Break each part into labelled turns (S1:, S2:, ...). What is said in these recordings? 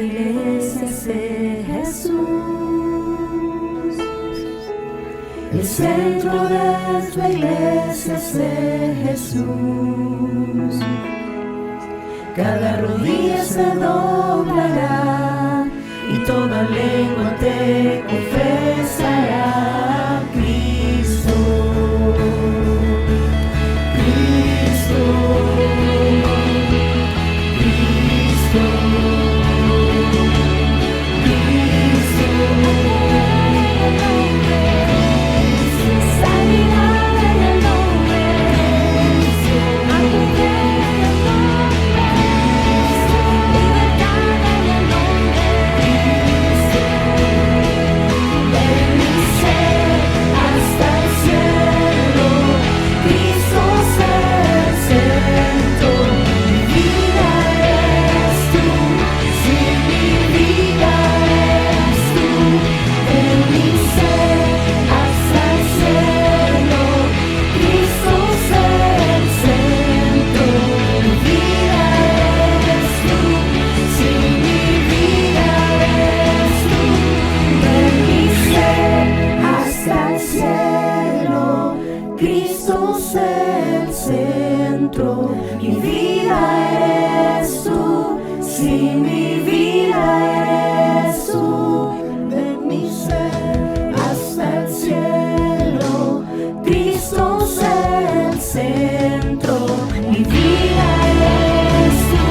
S1: iglesia es de Jesús. El centro de la iglesia es de Jesús. Cada rodilla se doblará y toda lengua te confesará. Cristo, Cristo, Cristo, Cristo. Sanidad en el nombre de Cristo. Libertad en el nombre de Cristo. Ven y sé hasta el cielo. Cristo es el centro. Mi vida eres tú. Sin mi vida eres tú. Ven y sé hasta el cielo. Cristo es el centro. Mi vida eres tú. Sin mi vida eres tú. Ven y sé hasta el cielo. Cristo es el centro. Mi vida eres tú.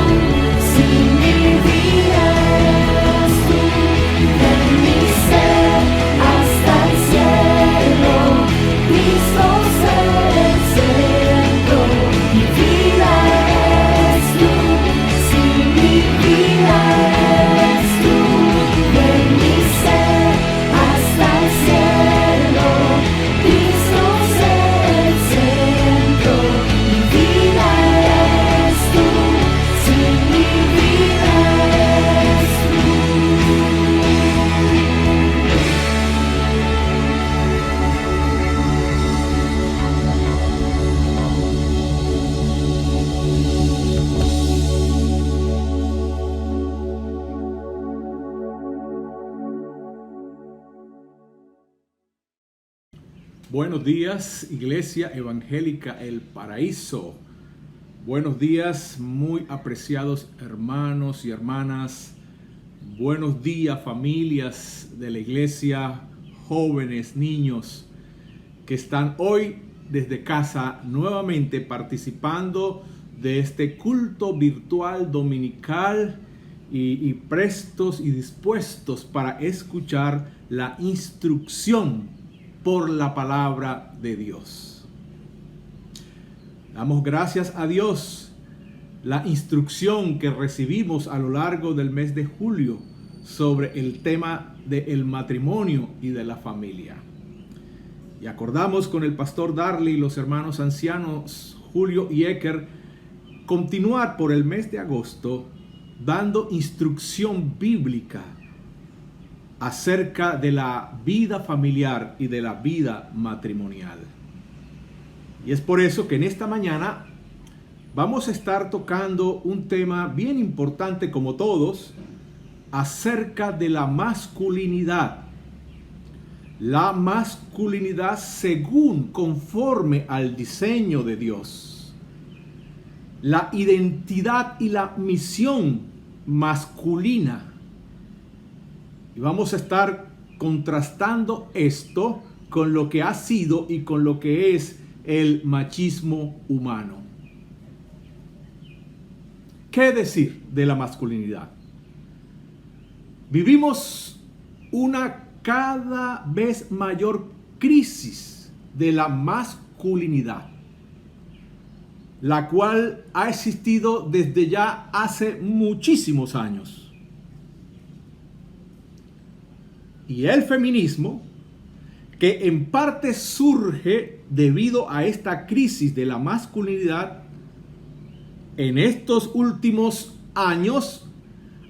S1: Sin mi vida eres tú. Ven y sé hasta el cielo. Cristo es el centro. Mi vida eres tú. Sin mi vida eres tú. Ven y sé hasta el cielo. Cristo es el centro. Mi vida eres tú. Sin mi vida eres tú. Ven y sé hasta el cielo. Cristo es el centro. Mi vida eres tú. Sin mi vida eres tú.
S2: Buenos días, Iglesia Evangélica El Paraíso. Buenos días, muy apreciados hermanos y hermanas. Buenos días, familias de la iglesia, jóvenes, niños que están hoy desde casa nuevamente participando de este culto virtual dominical y prestos y dispuestos para escuchar la instrucción por la palabra de Dios. Damos gracias a Dios la instrucción que recibimos a lo largo del mes de julio sobre el tema del matrimonio y de la familia. Y acordamos con el pastor Darley y los hermanos ancianos Julio y Eker continuar por el mes de agosto dando instrucción bíblica acerca de la vida familiar y de la vida matrimonial. Y es por eso que en esta mañana vamos a estar tocando un tema bien importante como todos, acerca de la masculinidad. La masculinidad conforme al diseño de Dios. La identidad y la misión masculina. Y vamos a estar contrastando esto con lo que ha sido y con lo que es el machismo humano. ¿Qué decir de la masculinidad? Vivimos una cada vez mayor crisis de la masculinidad, la cual ha existido desde ya hace muchísimos años. Y el feminismo, que en parte surge debido a esta crisis de la masculinidad, en estos últimos años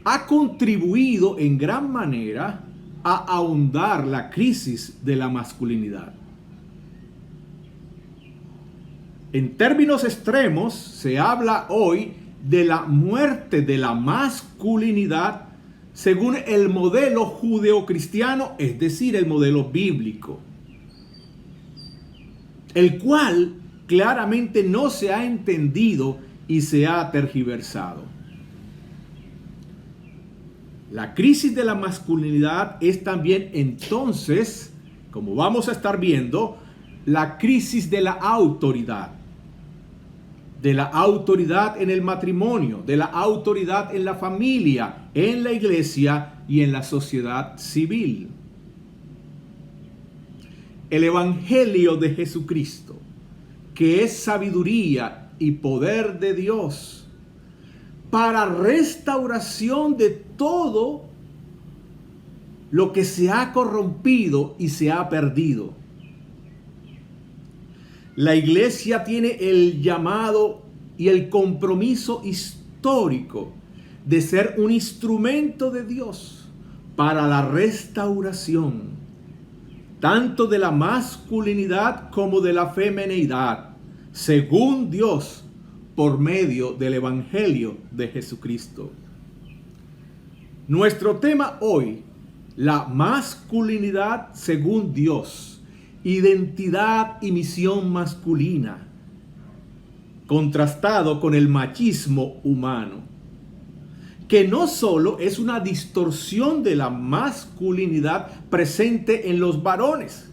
S2: ha contribuido en gran manera a ahondar la crisis de la masculinidad. En términos extremos, se habla hoy de la muerte de la masculinidad según el modelo judeocristiano, es decir, el modelo bíblico, el cual claramente no se ha entendido y se ha tergiversado. La crisis de la masculinidad es también entonces, como vamos a estar viendo, la crisis de la autoridad. De la autoridad en el matrimonio, de la autoridad en la familia, en la iglesia y en la sociedad civil. El Evangelio de Jesucristo, que es sabiduría y poder de Dios para restauración de todo lo que se ha corrompido y se ha perdido. La iglesia tiene el llamado y el compromiso histórico de ser un instrumento de Dios para la restauración, tanto de la masculinidad como de la feminidad, según Dios, por medio del Evangelio de Jesucristo. Nuestro tema hoy, la masculinidad según Dios. Identidad y misión masculina, contrastado con el machismo humano, que no solo es una distorsión de la masculinidad presente en los varones,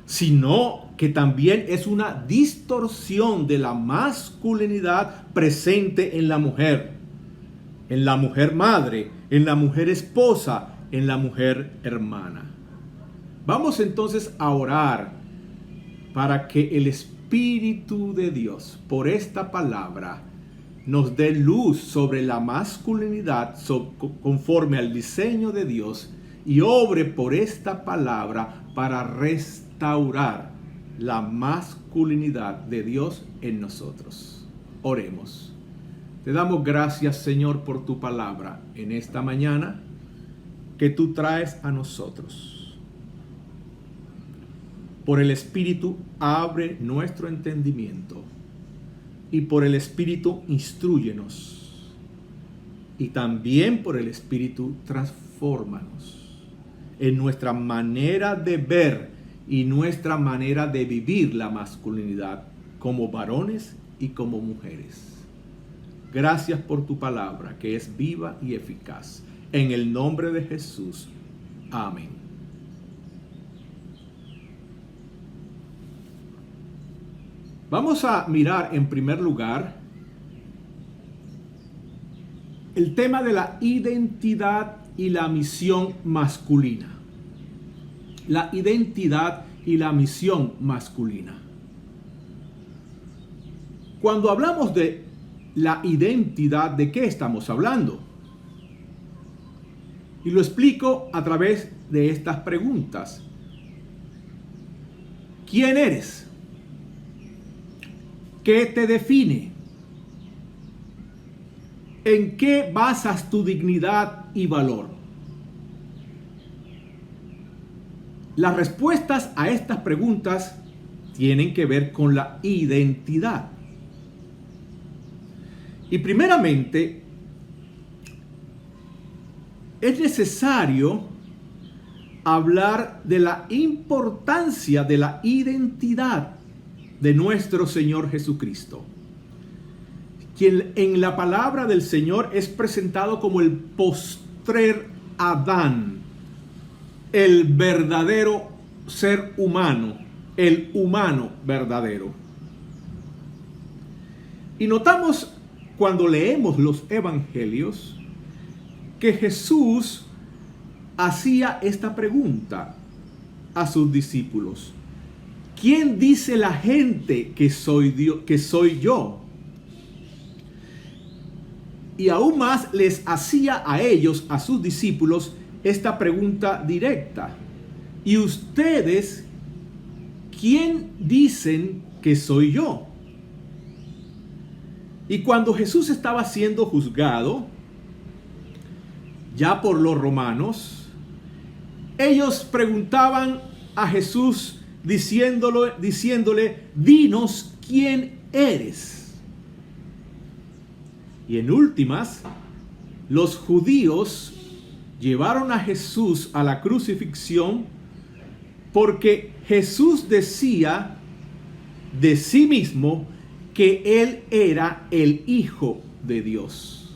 S2: sino que también es una distorsión de la masculinidad presente en la mujer madre, en la mujer esposa, en la mujer hermana. Vamos entonces a orar para que el Espíritu de Dios, por esta palabra, nos dé luz sobre la masculinidad conforme al diseño de Dios y obre por esta palabra para restaurar la masculinidad de Dios en nosotros. Oremos. Te damos gracias, Señor, por tu palabra en esta mañana que tú traes a nosotros. Por el Espíritu abre nuestro entendimiento y por el Espíritu instrúyenos y también por el Espíritu transfórmanos en nuestra manera de ver y nuestra manera de vivir la masculinidad como varones y como mujeres. Gracias por tu palabra que es viva y eficaz. En el nombre de Jesús. Amén. Vamos a mirar en primer lugar el tema de la identidad y la misión masculina. La identidad y la misión masculina. Cuando hablamos de la identidad, ¿de qué estamos hablando? Y lo explico a través de estas preguntas. ¿Quién eres? ¿Qué te define? ¿En qué basas tu dignidad y valor? Las respuestas a estas preguntas tienen que ver con la identidad. Y primeramente, es necesario hablar de la importancia de la identidad de nuestro Señor Jesucristo, quien en la palabra del Señor es presentado como el postrer Adán, el verdadero ser humano, el humano verdadero. Y notamos cuando leemos los evangelios que Jesús hacía esta pregunta a sus discípulos: ¿quién dice la gente que soy yo? Y aún más les hacía a ellos, a sus discípulos, esta pregunta directa: ¿y ustedes quién dicen que soy yo? Y cuando Jesús estaba siendo juzgado ya por los romanos, ellos preguntaban a Jesús diciéndole, dinos quién eres. Y en últimas, los judíos llevaron a Jesús a la crucifixión porque Jesús decía de sí mismo que Él era el Hijo de Dios.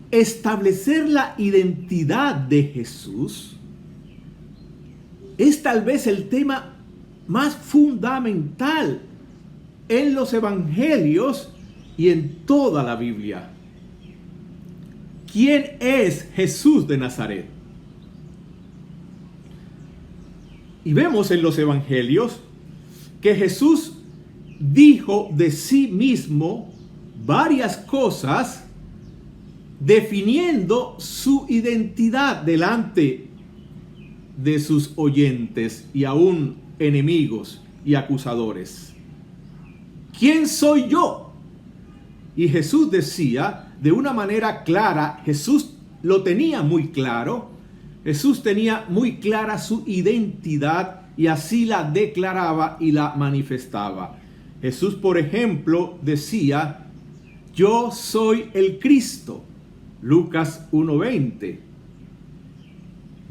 S2: Establecer la identidad de Jesús es tal vez el tema más fundamental en los evangelios y en toda la Biblia. ¿Quién es Jesús de Nazaret? Y vemos en los evangelios que Jesús dijo de sí mismo varias cosas definiendo su identidad delante de sus oyentes y aún enemigos y acusadores. ¿Quién soy yo? Y Jesús decía de una manera clara, Jesús lo tenía muy claro, Jesús tenía muy clara su identidad y así la declaraba y la manifestaba. Jesús, por ejemplo, decía, yo soy el Cristo, Lucas 1:20.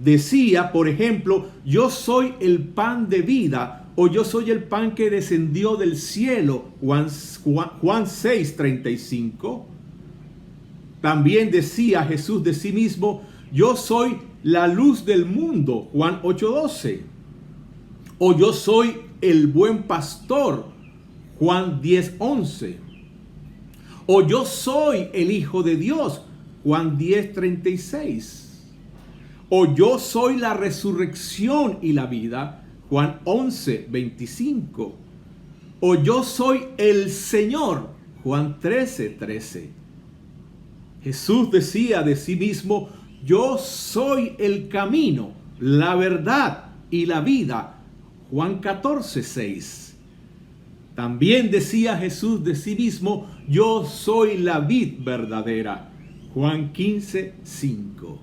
S2: Decía, por ejemplo, yo soy el pan de vida, o yo soy el pan que descendió del cielo, Juan 6:35. También decía Jesús de sí mismo, yo soy la luz del mundo, Juan 8:12. O yo soy el buen pastor, Juan 10:11. O yo soy el Hijo de Dios, Juan 10:36. O yo soy la resurrección y la vida, Juan 11:25. O yo soy el Señor, Juan 13:13. Jesús decía de sí mismo, yo soy el camino, la verdad y la vida, Juan 14:6. También decía Jesús de sí mismo, yo soy la vid verdadera, Juan 15:5.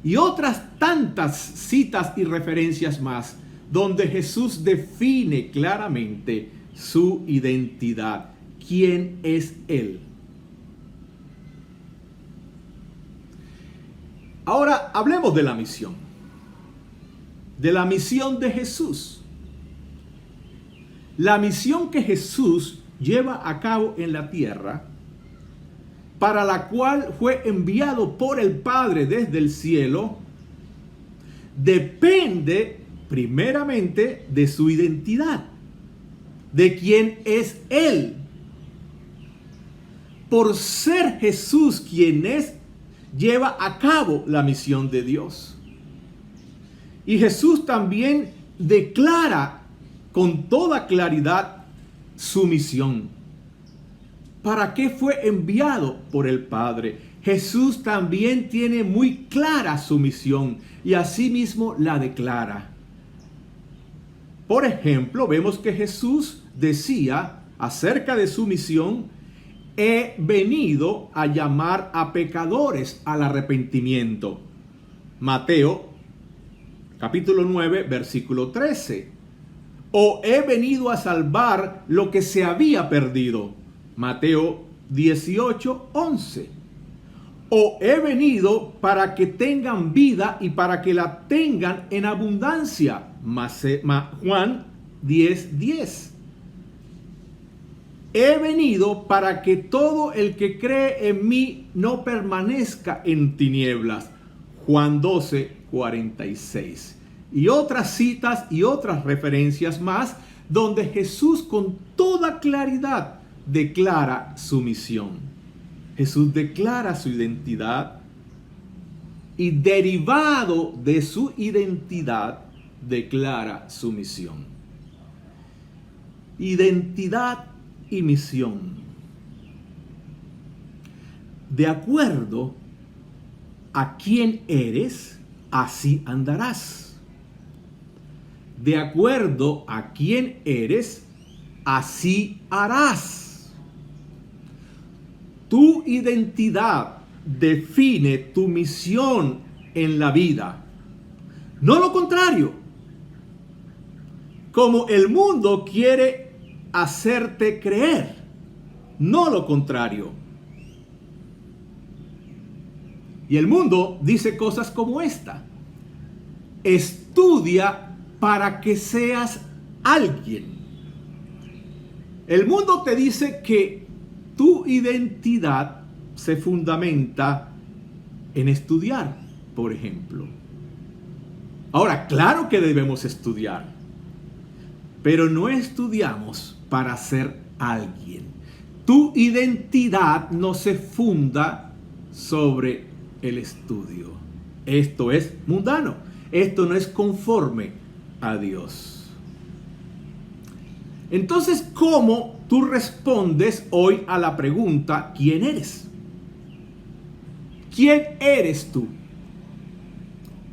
S2: Y otras tantas citas y referencias más, donde Jesús define claramente su identidad. ¿Quién es Él? Ahora hablemos de la misión. De la misión de Jesús. La misión que Jesús lleva a cabo en la tierra, para la cual fue enviado por el Padre desde el cielo, depende primeramente de su identidad, de quién es Él. Por ser Jesús quien es, lleva a cabo la misión de Dios. Y Jesús también declara con toda claridad su misión. ¿Para qué fue enviado por el Padre? Jesús también tiene muy clara su misión y asimismo la declara. Por ejemplo, vemos que Jesús decía acerca de su misión, he venido a llamar a pecadores al arrepentimiento. Mateo capítulo 9, versículo 13. O he venido a salvar lo que se había perdido. Mateo 18, 11. O he venido para que tengan vida y para que la tengan en abundancia. Juan 10, 10. He venido para que todo el que cree en mí no permanezca en tinieblas. Juan 12, 46. Y otras citas y otras referencias más donde Jesús con toda claridad declara su misión. Jesús declara su identidad y derivado de su identidad declara su misión. Identidad y misión. De acuerdo a quién eres, así andarás. De acuerdo a quién eres, así harás. Tu identidad define tu misión en la vida. No lo contrario. Como el mundo quiere hacerte creer. No lo contrario. Y el mundo dice cosas como esta: estudia para que seas alguien. El mundo te dice que tu identidad se fundamenta en estudiar, por ejemplo. Ahora, claro que debemos estudiar, pero no estudiamos para ser alguien. Tu identidad no se funda sobre el estudio. Esto es mundano. Esto no es conforme a Dios. Entonces, ¿cómo tú respondes hoy a la pregunta: ¿quién eres? ¿Quién eres tú?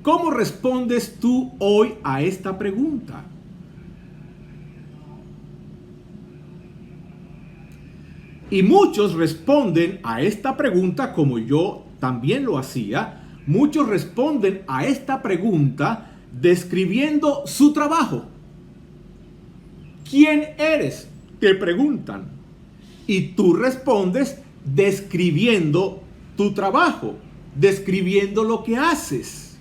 S2: ¿Cómo respondes tú hoy a esta pregunta? Y muchos responden a esta pregunta como yo también lo hacía. Muchos responden a esta pregunta describiendo su trabajo. ¿Quién eres?, te preguntan. Y tú respondes describiendo tu trabajo, describiendo lo que haces.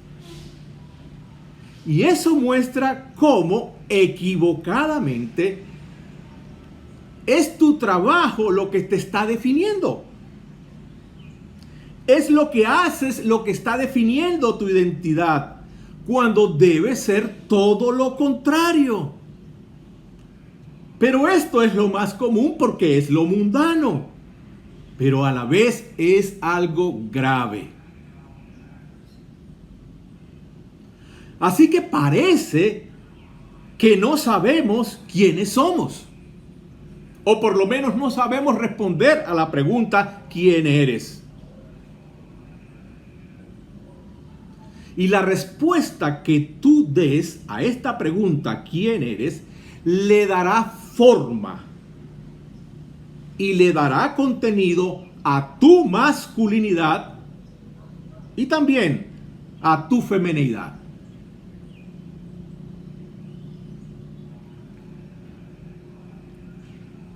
S2: Y eso muestra cómo equivocadamente es tu trabajo lo que te está definiendo. Es lo que haces lo que está definiendo tu identidad, cuando debe ser todo lo contrario. Pero esto es lo más común porque es lo mundano, pero a la vez es algo grave. Así que parece que no sabemos quiénes somos, o por lo menos no sabemos responder a la pregunta: ¿quién eres? Y la respuesta que tú des a esta pregunta: ¿quién eres?, le dará forma y le dará contenido a tu masculinidad y también a tu feminidad.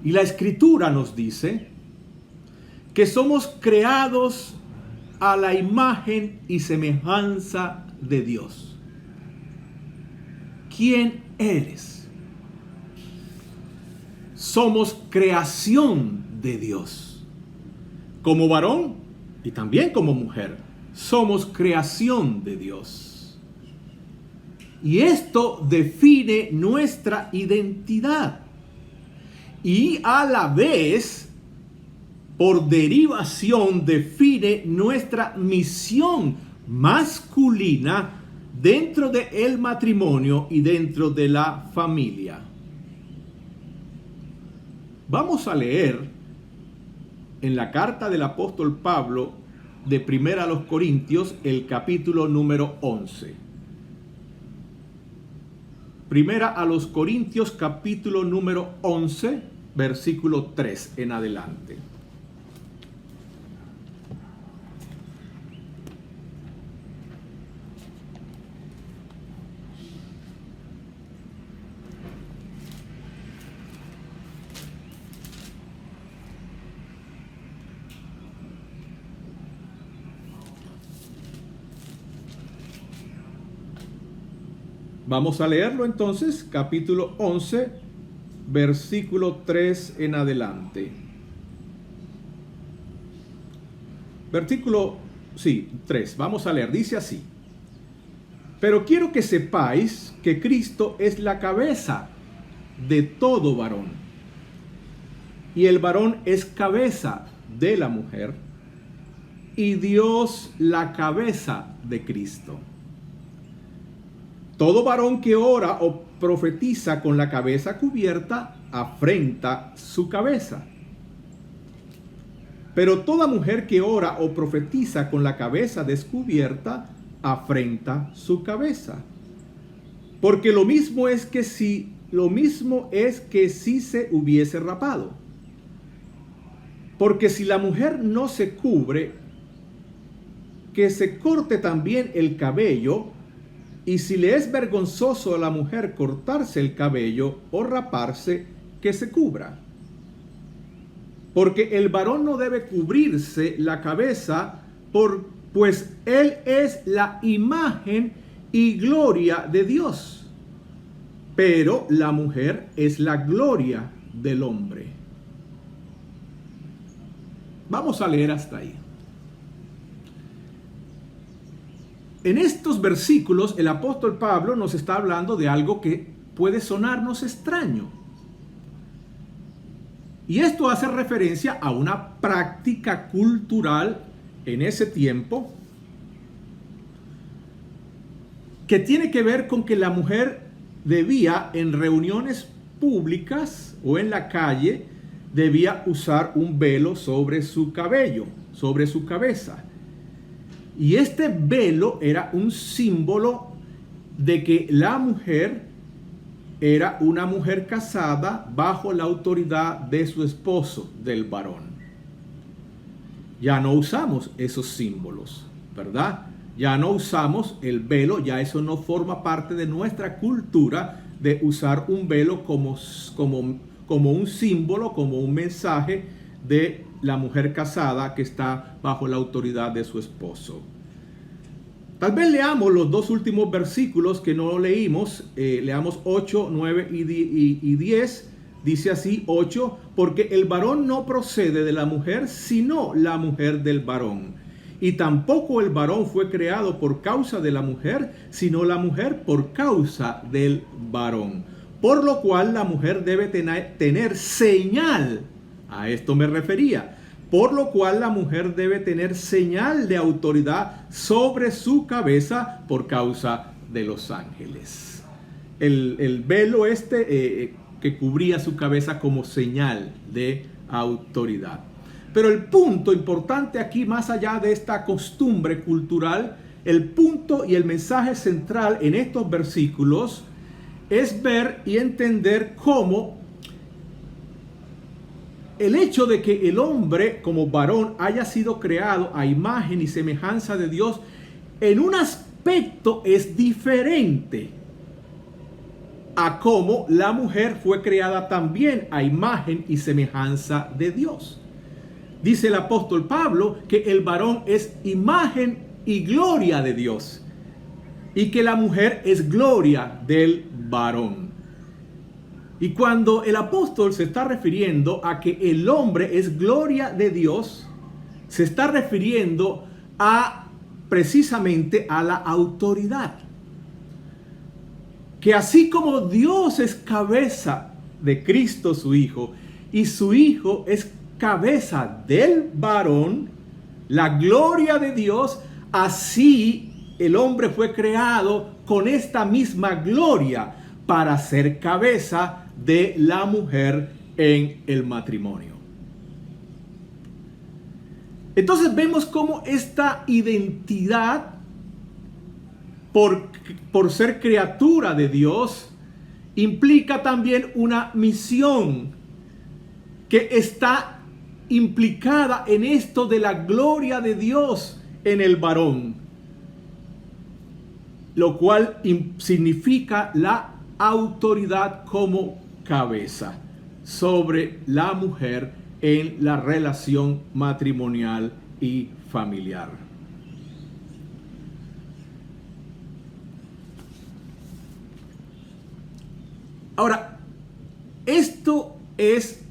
S2: Y la Escritura nos dice que somos creados a la imagen y semejanza de Dios. ¿Quién eres? Somos creación de Dios. Como varón y también como mujer, somos creación de Dios. Y esto define nuestra identidad. Y a la vez, por derivación, define nuestra misión masculina dentro del matrimonio y dentro de la familia. Vamos a leer en la carta del apóstol Pablo de 1 Corintios, el capítulo número 11. 1 Corintios, capítulo número 11, versículo 3 en adelante. Vamos a leerlo entonces, capítulo 11, versículo 3 en adelante. Versículo 3, vamos a leer, dice así: pero quiero que sepáis que Cristo es la cabeza de todo varón, y el varón es cabeza de la mujer, y Dios la cabeza de Cristo. Todo varón que ora o profetiza con la cabeza cubierta afrenta su cabeza. Pero toda mujer que ora o profetiza con la cabeza descubierta afrenta su cabeza. Porque lo mismo es que si se hubiese rapado. Porque si la mujer no se cubre, que se corte también el cabello. Y si le es vergonzoso a la mujer cortarse el cabello o raparse, que se cubra. Porque el varón no debe cubrirse la cabeza pues Él es la imagen y gloria de Dios, pero la mujer es la gloria del hombre. Vamos a leer hasta ahí. En estos versículos el apóstol Pablo nos está hablando de algo que puede sonarnos extraño. Y esto hace referencia a una práctica cultural en ese tiempo que tiene que ver con que la mujer debía, en reuniones públicas o en la calle, debía usar un velo sobre su cabello, sobre su cabeza. Y este velo era un símbolo de que la mujer era una mujer casada bajo la autoridad de su esposo, del varón. Ya no usamos esos símbolos, ¿verdad? Ya no usamos el velo, ya eso no forma parte de nuestra cultura de usar un velo como un símbolo, como un mensaje de la mujer casada que está bajo la autoridad de su esposo. Tal vez leamos los dos últimos versículos que no leímos, leamos 8, 9 y 10. Dice así, 8, porque el varón no procede de la mujer, sino la mujer del varón. Y tampoco el varón fue creado por causa de la mujer, sino la mujer por causa del varón. Por lo cual la mujer debe tener señal, a esto me refería, por lo cual la mujer debe tener señal de autoridad sobre su cabeza por causa de los ángeles. El velo que cubría su cabeza como señal de autoridad. Pero el punto importante aquí, más allá de esta costumbre cultural, el punto y el mensaje central en estos versículos es ver y entender cómo el hecho de que el hombre como varón haya sido creado a imagen y semejanza de Dios en un aspecto es diferente a cómo la mujer fue creada también a imagen y semejanza de Dios. Dice el apóstol Pablo que el varón es imagen y gloria de Dios y que la mujer es gloria del varón. Y cuando el apóstol se está refiriendo a que el hombre es gloria de Dios, se está refiriendo precisamente a la autoridad. Que así como Dios es cabeza de Cristo su Hijo, y su Hijo es cabeza del varón, la gloria de Dios, así el hombre fue creado con esta misma gloria para ser cabeza de la mujer en el matrimonio. Entonces vemos cómo esta identidad por ser criatura de Dios implica también una misión que está implicada en esto de la gloria de Dios en el varón, lo cual significa la autoridad como cabeza sobre la mujer en la relación matrimonial y familiar. Ahora, esto es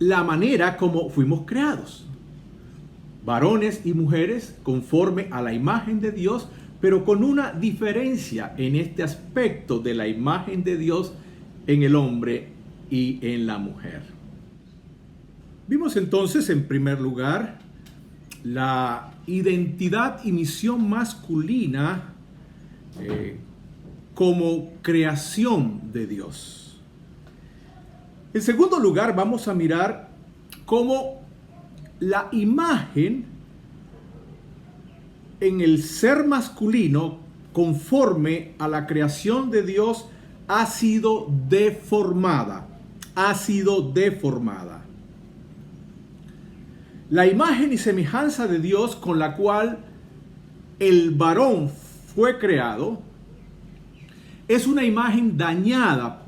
S2: la manera como fuimos creados. Varones y mujeres conforme a la imagen de Dios, pero con una diferencia en este aspecto de la imagen de Dios en el hombre y en la mujer. Vimos entonces, en primer lugar, la identidad y misión masculina como creación de Dios. En segundo lugar, vamos a mirar cómo la imagen en el ser masculino conforme a la creación de Dios ha sido deformada. La imagen y semejanza de Dios con la cual el varón fue creado es una imagen dañada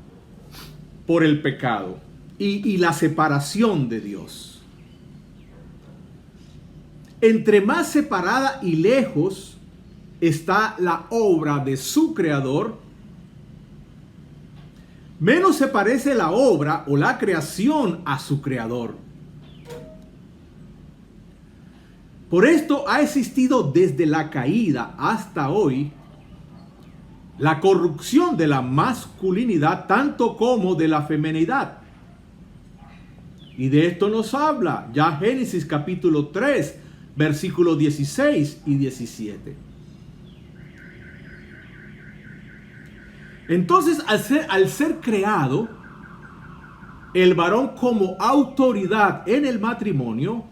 S2: por el pecado y la separación de Dios. entre más separada y lejos está la obra de su creador, menos se parece la obra o la creación a su creador. Por esto ha existido desde la caída hasta hoy la corrupción de la masculinidad tanto como de la feminidad. Y de esto nos habla ya Génesis capítulo 3, versículos 16 y 17. Entonces, al ser creado, el varón como autoridad en el matrimonio,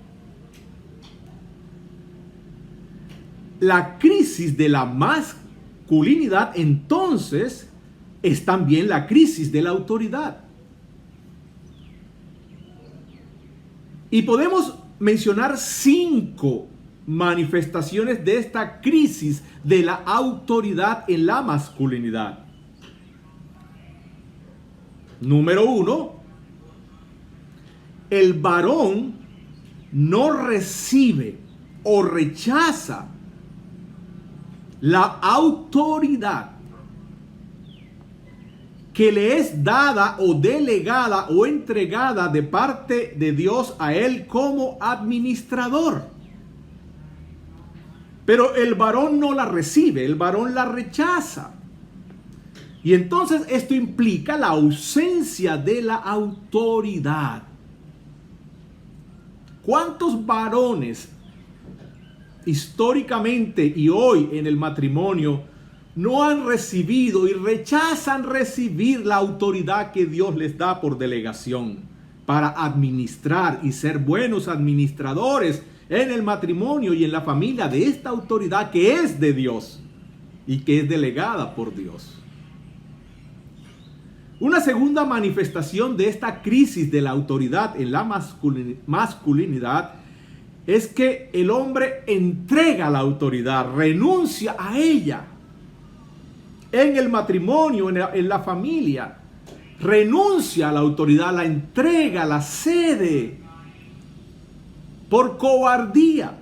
S2: la crisis de la masculinidad entonces es también la crisis de la autoridad. Y podemos mencionar 5 manifestaciones de esta crisis de la autoridad en la masculinidad. Número 1, el varón no recibe o rechaza la autoridad que le es dada o delegada o entregada de parte de Dios a él como administrador. Pero el varón no la recibe, el varón la rechaza. Y entonces esto implica la ausencia de la autoridad. ¿Cuántos varones históricamente y hoy en el matrimonio no han recibido y rechazan recibir la autoridad que Dios les da por delegación para administrar y ser buenos administradores en el matrimonio y en la familia de esta autoridad que es de Dios y que es delegada por Dios? Una segunda manifestación de esta crisis de la autoridad en la masculinidad es que el hombre entrega la autoridad, renuncia a ella. En el matrimonio, en la familia, renuncia a la autoridad, la entrega, la cede por cobardía,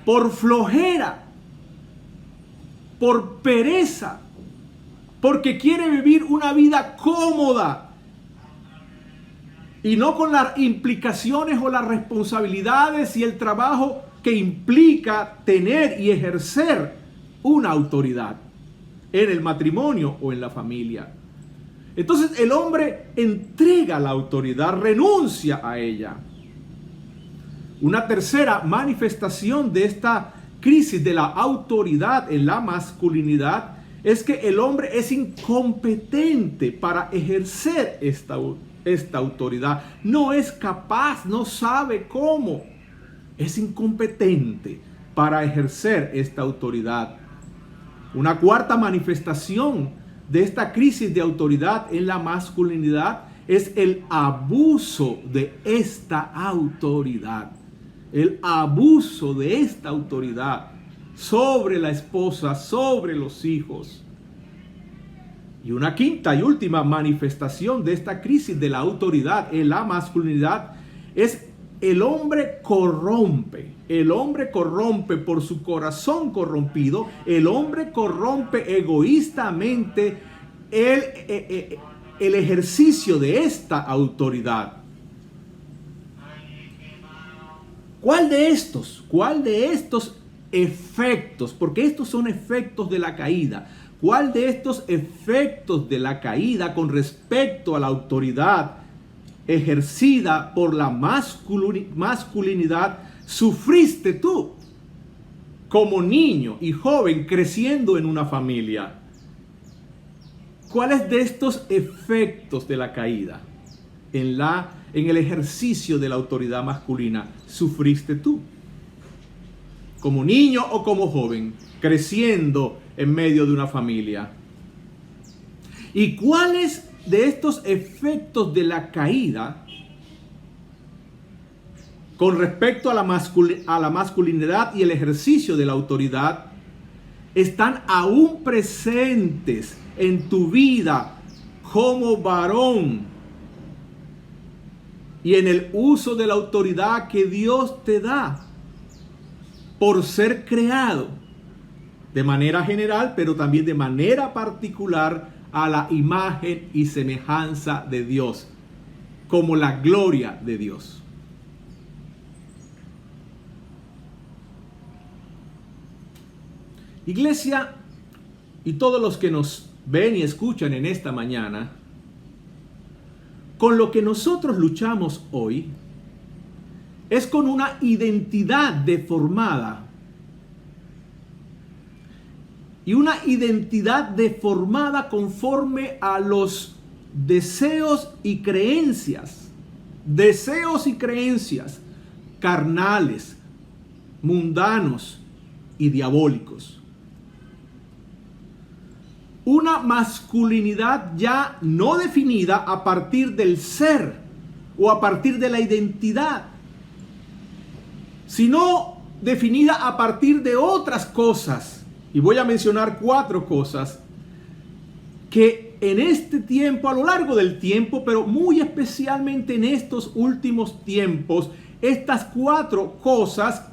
S2: por flojera, por pereza, porque quiere vivir una vida cómoda y no con las implicaciones o las responsabilidades y el trabajo que implica tener y ejercer una autoridad en el matrimonio o en la familia. Entonces el hombre entrega la autoridad, renuncia a ella. Una tercera manifestación de esta crisis de la autoridad en la masculinidad es que el hombre es incompetente para ejercer esta autoridad. No es capaz, no sabe cómo. Es incompetente para ejercer esta autoridad. Una cuarta manifestación de esta crisis de autoridad en la masculinidad es el abuso de esta autoridad. El abuso de esta autoridad sobre la esposa, sobre los hijos. Y una quinta y última manifestación de esta crisis de la autoridad en la masculinidad es el hombre corrompe. El hombre corrompe por su corazón corrompido. El hombre corrompe egoístamente el ejercicio de esta autoridad. ¿Cuál de estos efectos? Porque estos son efectos de la caída. ¿Cuál de estos efectos de la caída con respecto a la autoridad ejercida por la masculinidad sufriste tú como niño y joven creciendo en una familia? ¿Cuáles de estos efectos de la caída en el ejercicio de la autoridad masculina sufriste tú? Como niño o como joven, creciendo en medio de una familia. ¿Y cuáles de estos efectos de la caída con respecto a la masculinidad y el ejercicio de la autoridad están aún presentes en tu vida como varón y en el uso de la autoridad que Dios te da por ser creado de manera general, pero también de manera particular a la imagen y semejanza de Dios, como la gloria de Dios. Iglesia, y todos los que nos ven y escuchan en esta mañana, con lo que nosotros luchamos hoy es con una identidad deformada. Y una identidad deformada conforme a los deseos y creencias carnales, mundanos y diabólicos. Una masculinidad ya no definida a partir del ser o a partir de la identidad, sino definida a partir de otras cosas. Y voy a mencionar 4 cosas que en este tiempo, a lo largo del tiempo, pero muy especialmente en estos últimos tiempos, estas 4 cosas,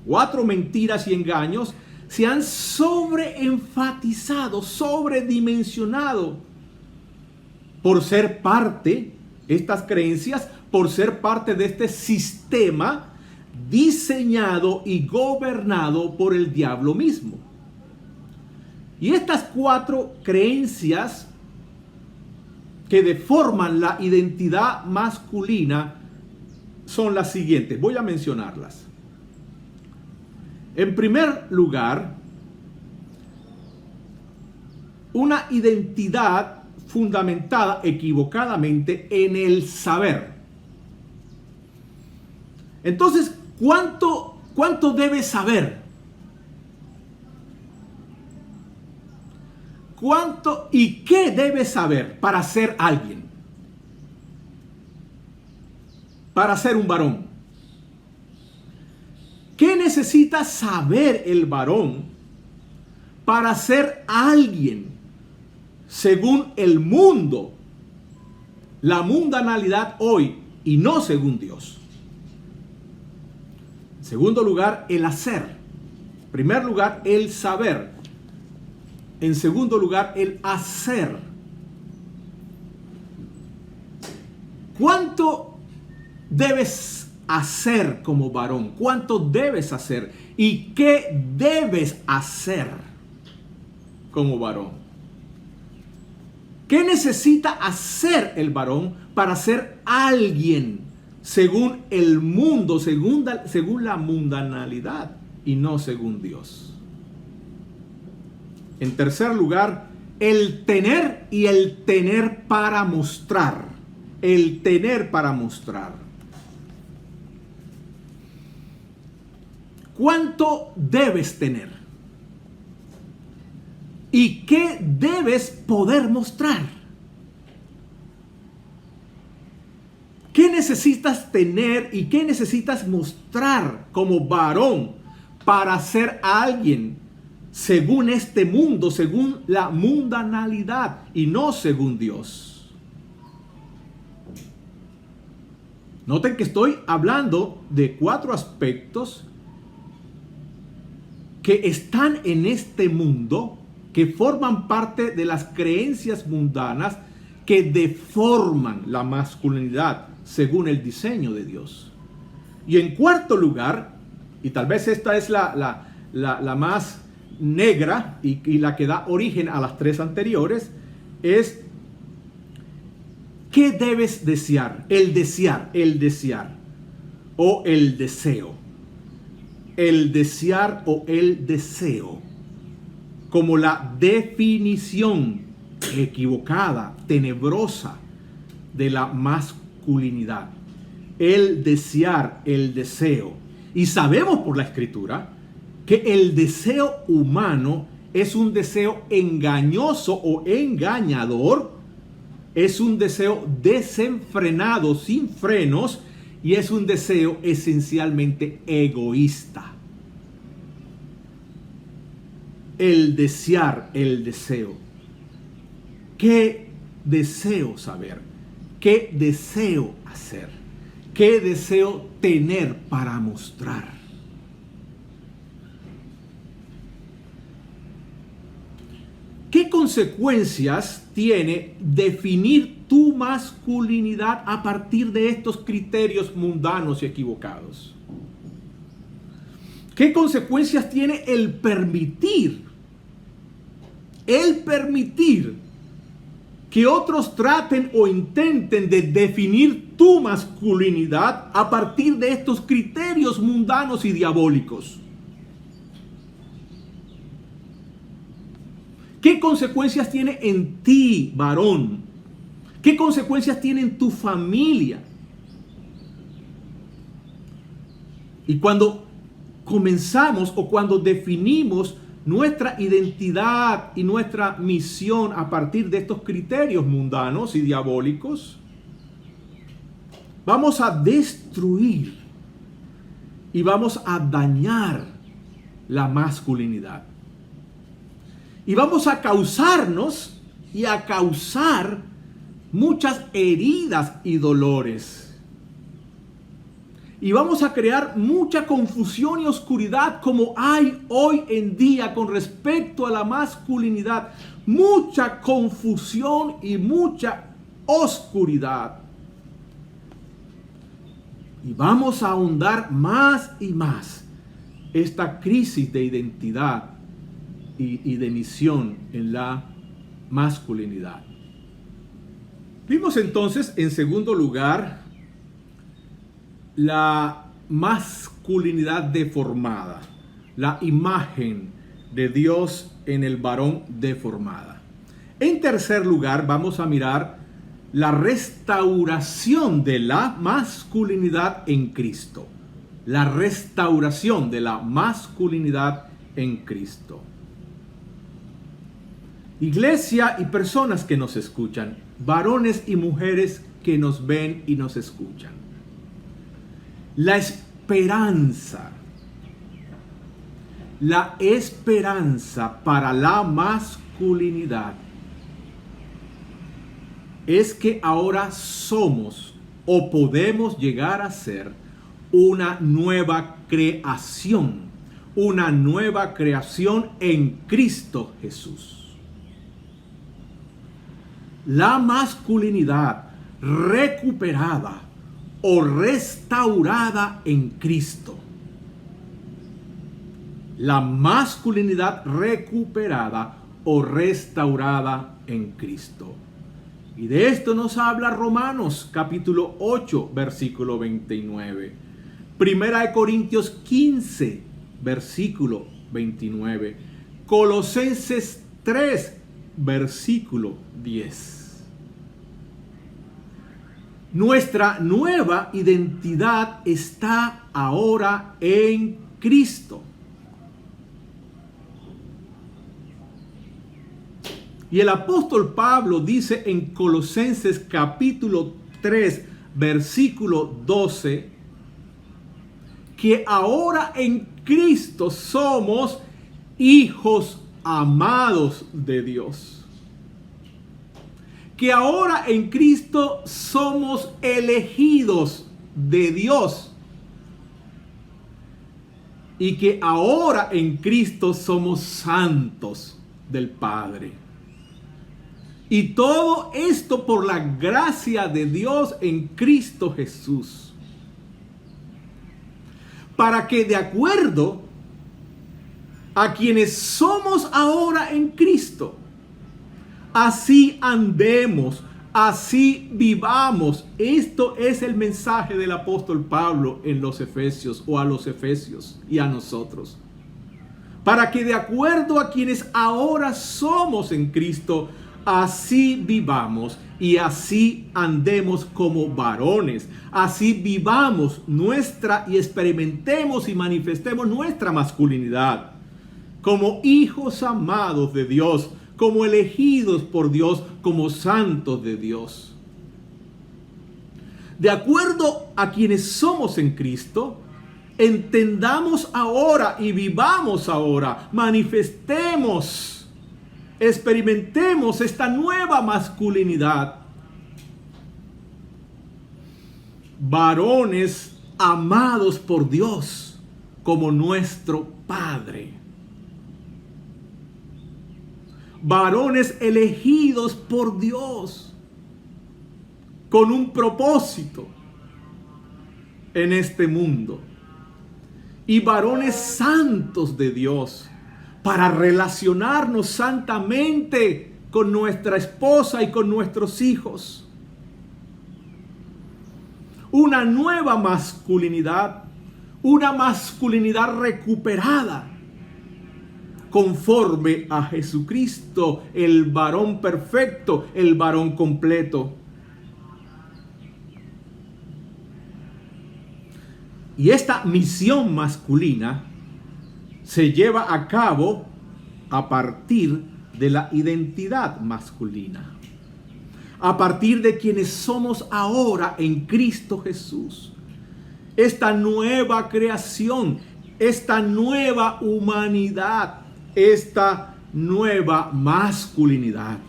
S2: 4 mentiras y engaños, se han sobreenfatizado, sobredimensionado por ser parte, estas creencias, por ser parte de este sistema diseñado y gobernado por el diablo mismo. Y estas 4 creencias que deforman la identidad masculina son las siguientes. Voy a mencionarlas. En primer lugar, una identidad fundamentada equivocadamente en el saber. Entonces, ¿cuánto debes saber? ¿Cuánto y qué debes saber para ser alguien? Para ser un varón. ¿Qué necesita saber el varón para ser alguien según el mundo, la mundanalidad hoy y no según Dios? En segundo lugar, el hacer. En primer lugar, el saber. En segundo lugar, el hacer. ¿Cuánto debes hacer como varón? ¿Cuánto debes hacer? ¿Y qué debes hacer como varón? ¿Qué necesita hacer el varón para ser alguien según el mundo, según la mundanalidad y no según Dios? En tercer lugar, el tener y el tener para mostrar. El tener para mostrar. ¿Cuánto debes tener? ¿Y qué debes poder mostrar? ¿Qué necesitas tener y qué necesitas mostrar como varón para ser alguien según este mundo, según la mundanalidad y no según Dios? Noten que estoy hablando de 4 aspectos que están en este mundo, que forman parte de las creencias mundanas que deforman la masculinidad según el diseño de Dios. Y en cuarto lugar, y tal vez esta es la más negra y la que da origen a las 3 anteriores, es ¿qué debes desear? El desear o el deseo. El desear o el deseo como la definición equivocada, tenebrosa de la masculinidad. El desear, el deseo. Y sabemos por la Escritura que el deseo humano es un deseo engañoso o engañador, es un deseo desenfrenado, sin frenos, y es un deseo esencialmente egoísta. El desear, el deseo. ¿Qué deseo saber? ¿Qué deseo hacer? ¿Qué deseo tener para mostrar? ¿Qué consecuencias tiene definir tu masculinidad a partir de estos criterios mundanos y equivocados? ¿Qué consecuencias tiene el permitir que otros traten o intenten de definir tu masculinidad a partir de estos criterios mundanos y diabólicos? ¿Qué consecuencias tiene en ti, varón? ¿Qué consecuencias tiene en tu familia? Y cuando comenzamos o cuando definimos nuestra identidad y nuestra misión a partir de estos criterios mundanos y diabólicos, vamos a destruir y vamos a dañar la masculinidad. Y vamos a causarnos y a causar muchas heridas y dolores. Y vamos a crear mucha confusión y oscuridad como hay hoy en día con respecto a la masculinidad. Mucha confusión y mucha oscuridad. Y vamos a ahondar más y más esta crisis de identidad y de misión en la masculinidad. Vimos entonces, en segundo lugar, la masculinidad deformada, la imagen de Dios en el varón deformada. En tercer lugar, vamos a mirar la restauración de la masculinidad en Cristo. La restauración de la masculinidad en Cristo. Iglesia y personas que nos escuchan, varones y mujeres que nos ven y nos escuchan. La esperanza para la masculinidad es que ahora somos o podemos llegar a ser una nueva creación en Cristo Jesús. La masculinidad recuperada o restaurada en Cristo. La masculinidad recuperada o restaurada en Cristo. Y de esto nos habla Romanos capítulo 8, versículo 29. Primera de Corintios 15, versículo 29. Colosenses 3, versículo 10. Nuestra nueva identidad está ahora en Cristo. Y el apóstol Pablo dice en Colosenses capítulo 3, versículo 12, que ahora en Cristo somos hijos amados de Dios. Que ahora en Cristo somos elegidos de Dios. Y que ahora en Cristo somos santos del Padre. Y todo esto por la gracia de Dios en Cristo Jesús. Para que de acuerdo a quienes somos ahora en Cristo, así andemos, así vivamos. Esto es el mensaje del apóstol Pablo en los Efesios o a los Efesios y a nosotros. Para que de acuerdo a quienes ahora somos en Cristo, así vivamos y así andemos como varones. Así vivamos y experimentemos y manifestemos nuestra masculinidad como hijos amados de Dios, como elegidos por Dios, como santos de Dios. De acuerdo a quienes somos en Cristo, entendamos ahora y vivamos ahora, manifestemos, experimentemos esta nueva masculinidad. varones amados por Dios como nuestro Padre. Varones elegidos por Dios con un propósito en este mundo. Y varones santos de Dios para relacionarnos santamente con nuestra esposa y con nuestros hijos. Una nueva masculinidad, una masculinidad recuperada conforme a Jesucristo, el varón perfecto, el varón completo. Y esta misión masculina se lleva a cabo a partir de la identidad masculina, a partir de quienes somos ahora en Cristo Jesús. Esta nueva creación, esta nueva humanidad, esta nueva masculinidad.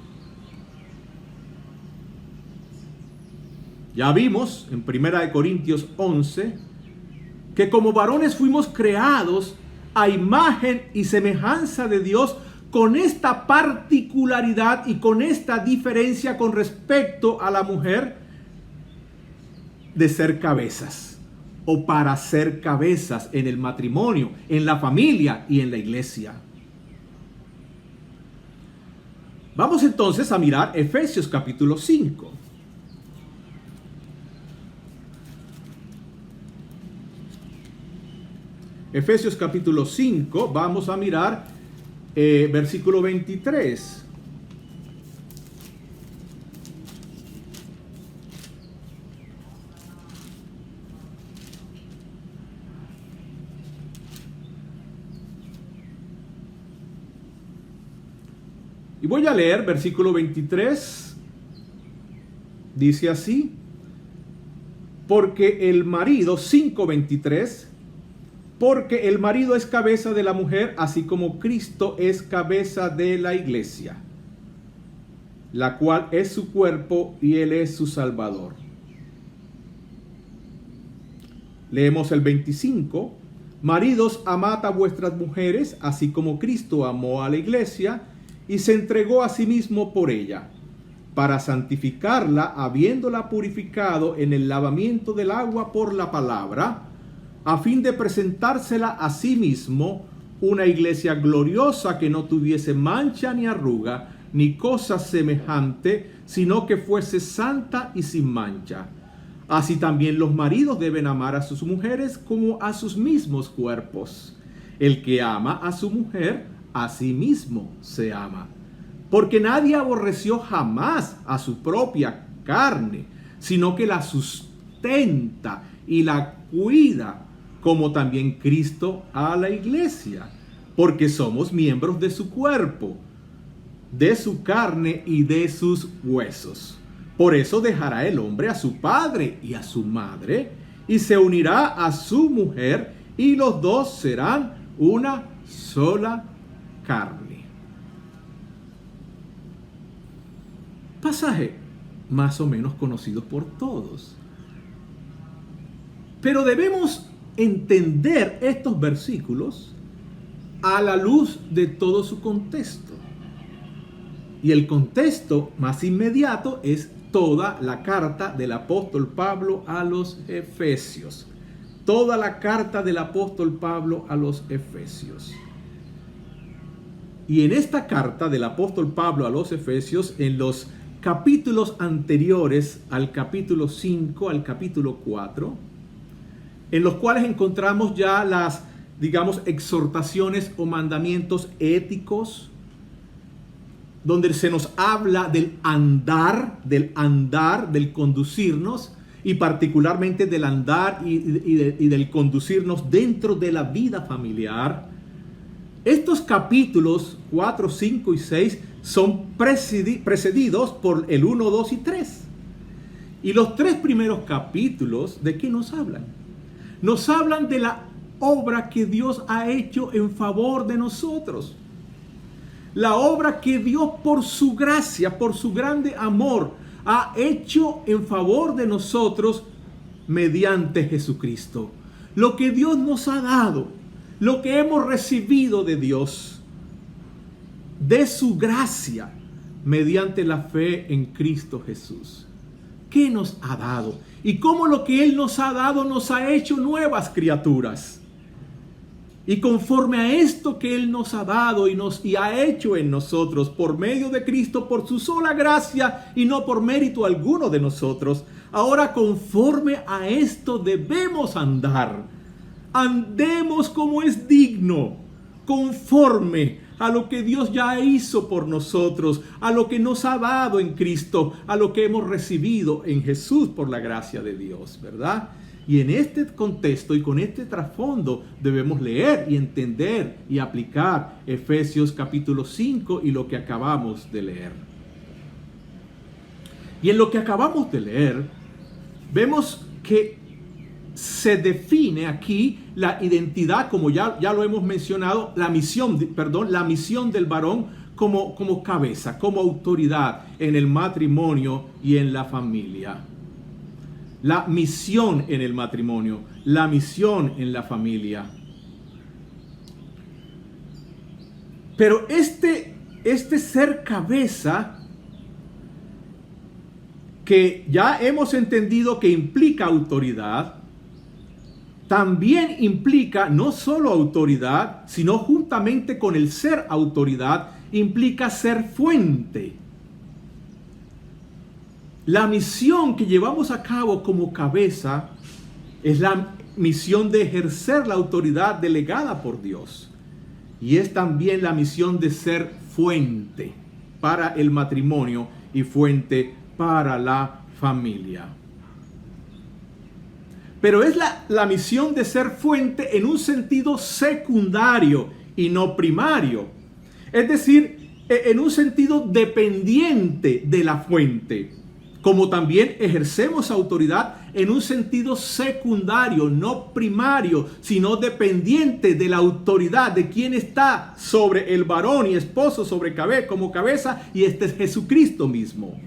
S2: Ya vimos en 1 Corintios 11 que como varones fuimos creados a imagen y semejanza de Dios, con esta particularidad y con esta diferencia con respecto a la mujer de ser cabezas o para ser cabezas en el matrimonio, en la familia y en la iglesia. Vamos entonces a mirar Efesios capítulo 5. Efesios capítulo 5, vamos a mirar versículo 23. Y voy a leer versículo 23. Dice así: porque el marido, 5:23, porque el marido es cabeza de la mujer, así como Cristo es cabeza de la iglesia, la cual es su cuerpo y él es su Salvador. Leemos el 25. Maridos, amad a vuestras mujeres, así como Cristo amó a la iglesia y se entregó a sí mismo por ella, para santificarla, habiéndola purificado en el lavamiento del agua por la palabra, a fin de presentársela a sí mismo una iglesia gloriosa, que no tuviese mancha ni arruga, ni cosa semejante, sino que fuese santa y sin mancha. Así también los maridos deben amar a sus mujeres como a sus mismos cuerpos. El que ama a su mujer, a sí mismo se ama. Porque nadie aborreció jamás a su propia carne, sino que la sustenta y la cuida, como también Cristo a la iglesia, porque somos miembros de su cuerpo, de su carne y de sus huesos. Por eso dejará el hombre a su padre y a su madre, y se unirá a su mujer, y los dos serán una sola carne. Pasaje más o menos conocido por todos. Pero debemos entender estos versículos a la luz de todo su contexto. Y el contexto más inmediato es toda la carta del apóstol Pablo a los Efesios. Toda la carta del apóstol Pablo a los Efesios. Y en esta carta del apóstol Pablo a los Efesios, en los capítulos anteriores al capítulo 5, al capítulo 4, en los cuales encontramos ya las, digamos, exhortaciones o mandamientos éticos, donde se nos habla del andar, del conducirnos, y particularmente del andar y del conducirnos dentro de la vida familiar. Estos capítulos 4, 5 y 6 son precedidos por el 1, 2 y 3. Y los tres primeros capítulos, ¿de qué nos hablan? Nos hablan de la obra que Dios ha hecho en favor de nosotros. La obra que Dios, por su gracia, por su grande amor, ha hecho en favor de nosotros mediante Jesucristo. Lo que Dios nos ha dado, lo que hemos recibido de Dios, de su gracia, mediante la fe en Cristo Jesús. ¿Qué nos ha dado? Y cómo lo que Él nos ha dado nos ha hecho nuevas criaturas. Y conforme a esto que Él nos ha dado y ha hecho en nosotros por medio de Cristo, por su sola gracia y no por mérito alguno de nosotros, ahora conforme a esto debemos andar. Andemos como es digno, conforme a lo que Dios ya hizo por nosotros, a lo que nos ha dado en Cristo, a lo que hemos recibido en Jesús por la gracia de Dios, ¿verdad? Y en este contexto y con este trasfondo debemos leer y entender y aplicar Efesios capítulo 5 y lo que acabamos de leer. Y en lo que acabamos de leer, vemos que se define aquí la identidad, como ya lo hemos mencionado, la misión del varón como cabeza, como autoridad en el matrimonio y en la familia. La misión en el matrimonio, la misión en la familia. Pero este ser cabeza, que ya hemos entendido que implica autoridad, también implica no solo autoridad, sino juntamente con el ser autoridad, implica ser fuente. La misión que llevamos a cabo como cabeza es la misión de ejercer la autoridad delegada por Dios. Y es también la misión de ser fuente para el matrimonio y fuente para la familia. Pero es la misión de ser fuente en un sentido secundario y no primario. Es decir, en un sentido dependiente de la fuente. Como también ejercemos autoridad en un sentido secundario, no primario, sino dependiente de la autoridad de quien está sobre el varón y esposo como cabeza, y este es Jesucristo mismo.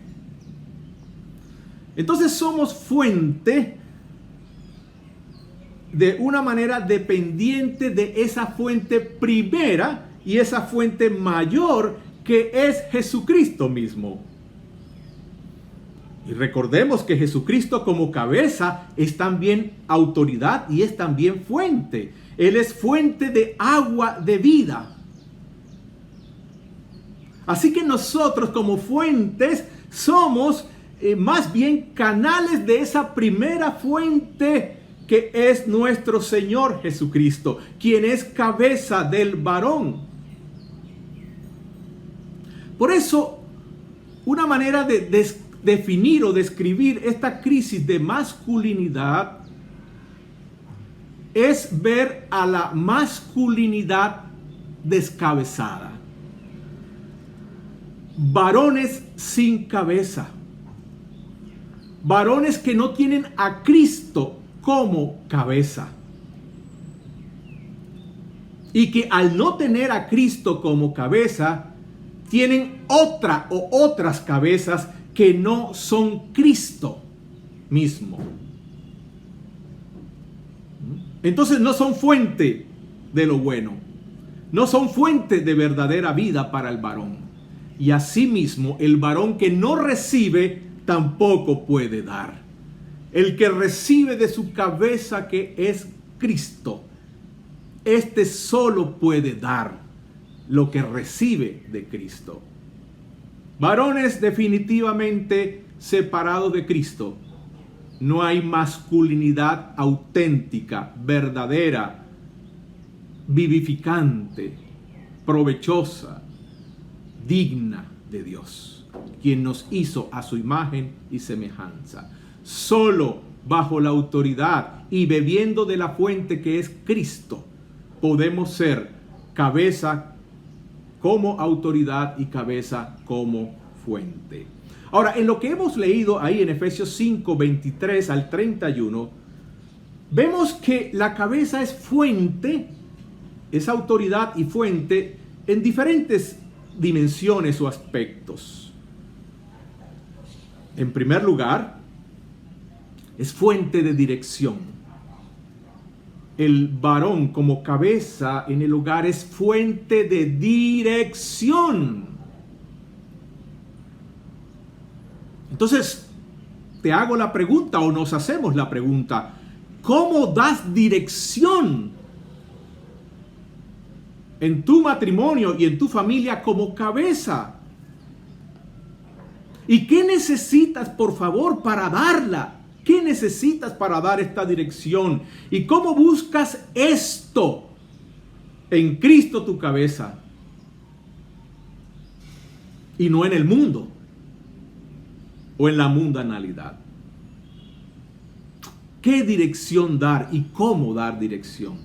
S2: Entonces somos fuente de una manera dependiente de esa fuente primera y esa fuente mayor que es Jesucristo mismo. Y recordemos que Jesucristo como cabeza es también autoridad y es también fuente. Él es fuente de agua de vida. Así que nosotros como fuentes somos más bien canales de esa primera fuente que es nuestro Señor Jesucristo, quien es cabeza del varón. Por eso, una manera de definir o describir esta crisis de masculinidad es ver a la masculinidad descabezada. Varones sin cabeza. Varones que no tienen a Cristo como cabeza. Y que al no tener a Cristo como cabeza, tienen otra o otras cabezas que no son Cristo mismo. Entonces no son fuente de lo bueno. No son fuente de verdadera vida para el varón. Y asimismo, el varón que no recibe tampoco puede dar. El que recibe de su cabeza, que es Cristo, este solo puede dar lo que recibe de Cristo. Varones definitivamente separados de Cristo. No hay masculinidad auténtica, verdadera, vivificante, provechosa, digna de Dios, quien nos hizo a su imagen y semejanza. Solo bajo la autoridad y bebiendo de la fuente que es Cristo, podemos ser cabeza como autoridad y cabeza como fuente. Ahora, en lo que hemos leído ahí en Efesios 5, 23 al 31, vemos que la cabeza es fuente, es autoridad y fuente en diferentes dimensiones o aspectos. En primer lugar, es fuente de dirección. El varón como cabeza en el hogar es fuente de dirección. Entonces, te hago la pregunta, o nos hacemos la pregunta: ¿cómo das dirección en tu matrimonio y en tu familia como cabeza? ¿Y qué necesitas, por favor, para darla? ¿Qué necesitas para dar esta dirección? ¿Y cómo buscas esto en Cristo tu cabeza? Y no en el mundo o en la mundanalidad. ¿Qué dirección dar y cómo dar dirección?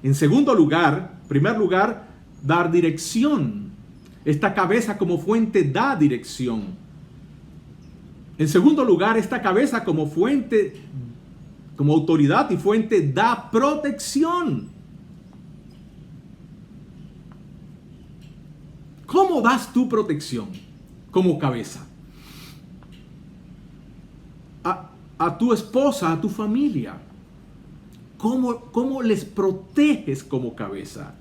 S2: En segundo lugar, primer lugar, dar dirección. Esta cabeza como fuente da dirección. En segundo lugar, esta cabeza como fuente, como autoridad y fuente da protección. ¿Cómo das tu protección como cabeza? A tu esposa, a tu familia. ¿Cómo les proteges como cabeza?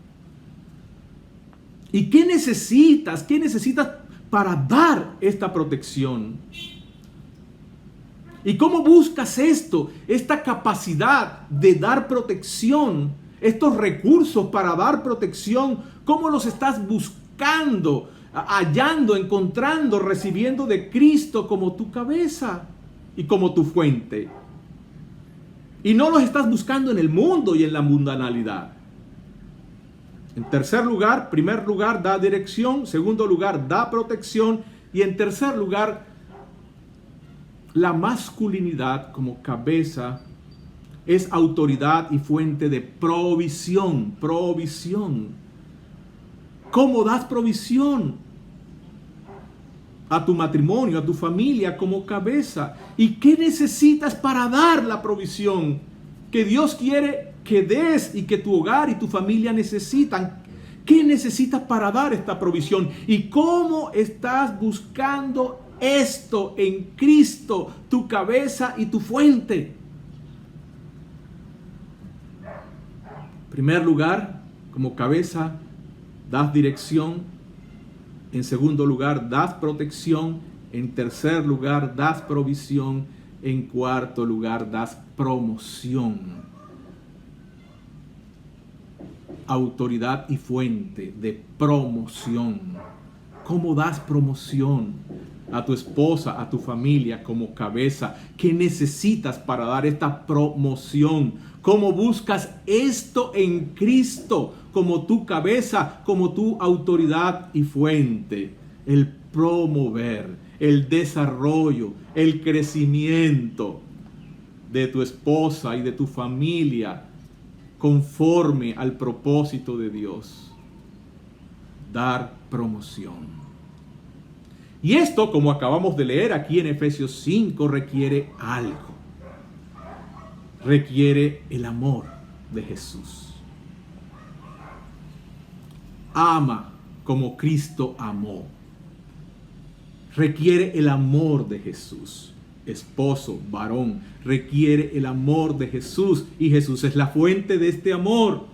S2: ¿Y qué necesitas? ¿Qué necesitas para dar esta protección? ¿Y cómo buscas esto? Esta capacidad de dar protección, estos recursos para dar protección, ¿cómo los estás buscando, hallando, encontrando, recibiendo de Cristo como tu cabeza y como tu fuente? Y no los estás buscando en el mundo y en la mundanalidad. En tercer lugar, primer lugar, da dirección. Segundo lugar, da protección. Y en tercer lugar, la masculinidad como cabeza es autoridad y fuente de provisión. Provisión. ¿Cómo das provisión a tu matrimonio, a tu familia como cabeza? ¿Y qué necesitas para dar la provisión que Dios quiere que des y que tu hogar y tu familia necesitan? ¿Qué necesitas para dar esta provisión? ¿Y cómo estás buscando esto en Cristo, tu cabeza y tu fuente? En primer lugar, como cabeza, das dirección. En segundo lugar, das protección. En tercer lugar, das provisión. En cuarto lugar, das promoción. Autoridad y fuente de promoción. ¿Cómo das promoción a tu esposa, a tu familia como cabeza? ¿Qué necesitas para dar esta promoción? ¿Cómo buscas esto en Cristo como tu cabeza, como tu autoridad y fuente? El promover, el desarrollo, el crecimiento de tu esposa y de tu familia conforme al propósito de Dios. Dar promoción. Y esto, como acabamos de leer aquí en Efesios 5, requiere algo. Requiere el amor de Jesús. Ama como Cristo amó. Requiere el amor de Jesús. Esposo, varón, requiere el amor de Jesús. Y Jesús es la fuente de este amor.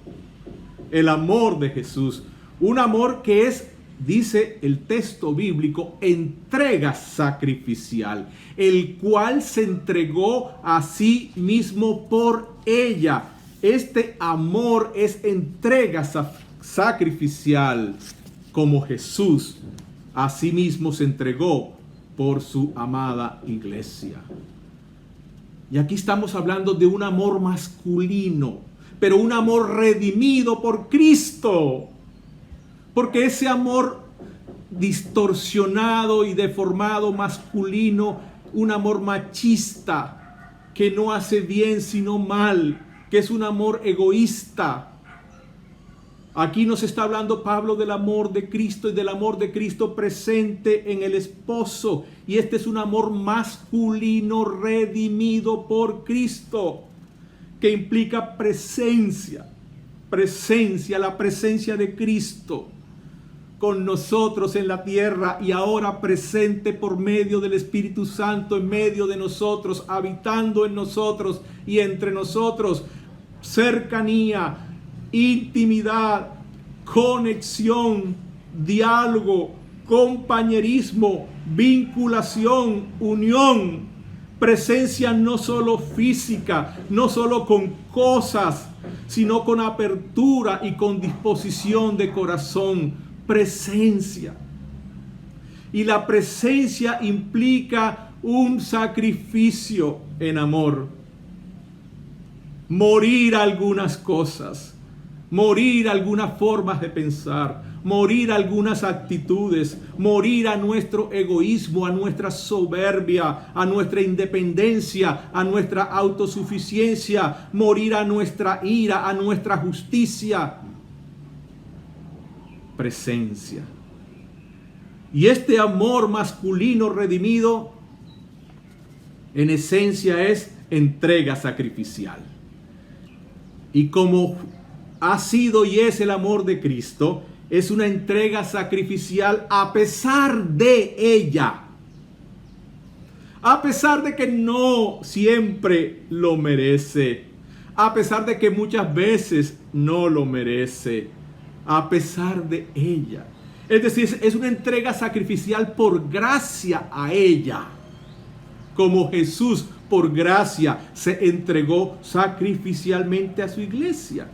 S2: El amor de Jesús. Un amor que es, dice el texto bíblico, entrega sacrificial, el cual se entregó a sí mismo por ella. Este amor es entrega sacrificial, como Jesús a sí mismo se entregó por su amada iglesia. Y aquí estamos hablando de un amor masculino, pero un amor redimido por Cristo. Porque ese amor distorsionado y deformado masculino, un amor machista que no hace bien sino mal, que es un amor egoísta. Aquí nos está hablando Pablo del amor de Cristo y del amor de Cristo presente en el esposo. Y este es un amor masculino redimido por Cristo, que implica presencia, la presencia de Cristo. con nosotros en la tierra y ahora presente por medio del Espíritu Santo en medio de nosotros, habitando en nosotros y entre nosotros. Cercanía, intimidad, conexión, diálogo, compañerismo, vinculación, unión, presencia no solo física, no solo con cosas, sino con apertura y con disposición de corazón. Presencia. Y la presencia implica un sacrificio en amor. Morir a algunas cosas, morir a algunas formas de pensar, morir a algunas actitudes, morir a nuestro egoísmo, a nuestra soberbia, a nuestra independencia, a nuestra autosuficiencia, morir a nuestra ira, a nuestra justicia. Presencia. Y este amor masculino redimido, en esencia, es entrega sacrificial. Y como ha sido y es el amor de Cristo, es una entrega sacrificial a pesar de ella. A pesar de que no siempre lo merece. A pesar de que muchas veces no lo merece. A pesar de ella. Es decir, es una entrega sacrificial por gracia a ella. Como Jesús por gracia se entregó sacrificialmente a su iglesia.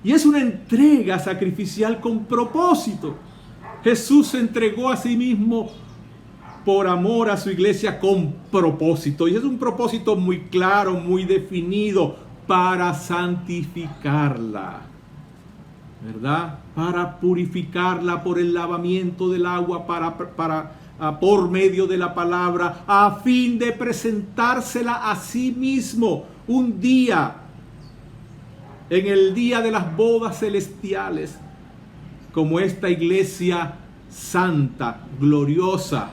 S2: Y es una entrega sacrificial con propósito. Jesús se entregó a sí mismo por amor a su iglesia con propósito. Y es un propósito muy claro, muy definido, para santificarla, ¿verdad? Para purificarla por el lavamiento del agua, por medio de la palabra, a fin de presentársela a sí mismo un día, en el día de las bodas celestiales, como esta iglesia santa, gloriosa,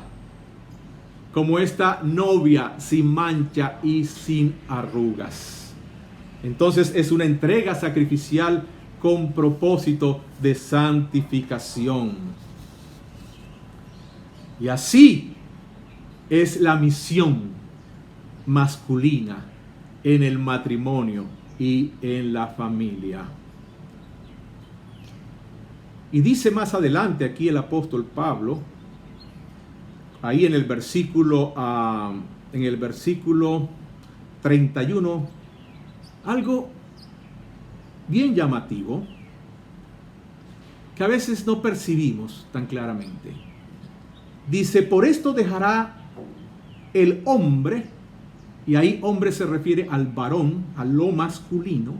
S2: como esta novia sin mancha y sin arrugas. Entonces es una entrega sacrificial con propósito de santificación. Y así es la misión masculina en el matrimonio y en la familia. Y dice más adelante aquí el apóstol Pablo, ahí en el versículo 31, algo bien llamativo que a veces no percibimos tan claramente. Dice, por esto dejará el hombre, y ahí hombre se refiere al varón, a lo masculino.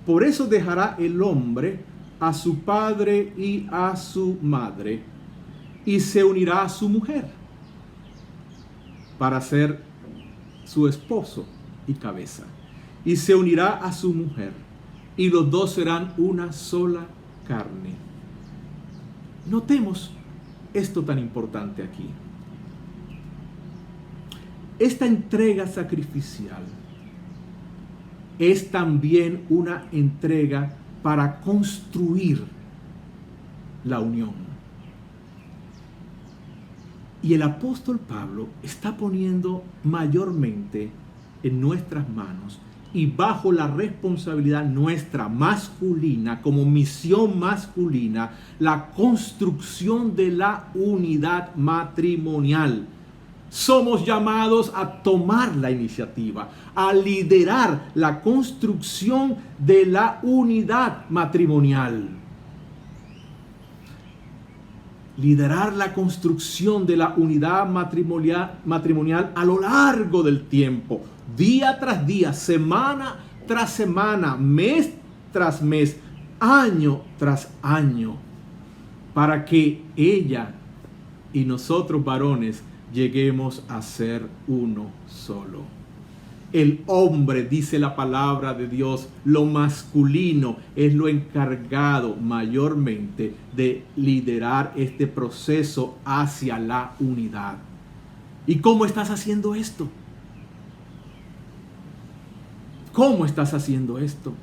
S2: Por eso dejará el hombre a su padre y a su madre, y se unirá a su mujer para ser su esposo y cabeza. Y se unirá a su mujer, y los dos serán una sola carne. Notemos esto tan importante aquí. Esta entrega sacrificial es también una entrega para construir la unión. Y el apóstol Pablo está poniendo mayormente en nuestras manos y bajo la responsabilidad nuestra masculina, como misión masculina, la construcción de la unidad matrimonial. Somos llamados a tomar la iniciativa, a liderar la construcción de la unidad matrimonial. Liderar la construcción de la unidad matrimonial a lo largo del tiempo, día tras día, semana tras semana, mes tras mes, año tras año, para que ella y nosotros varones lleguemos a ser uno solo. El hombre, dice la palabra de Dios, lo masculino es lo encargado mayormente de liderar este proceso hacia la unidad. ¿Y cómo estás haciendo esto? ¿Cómo estás haciendo esto?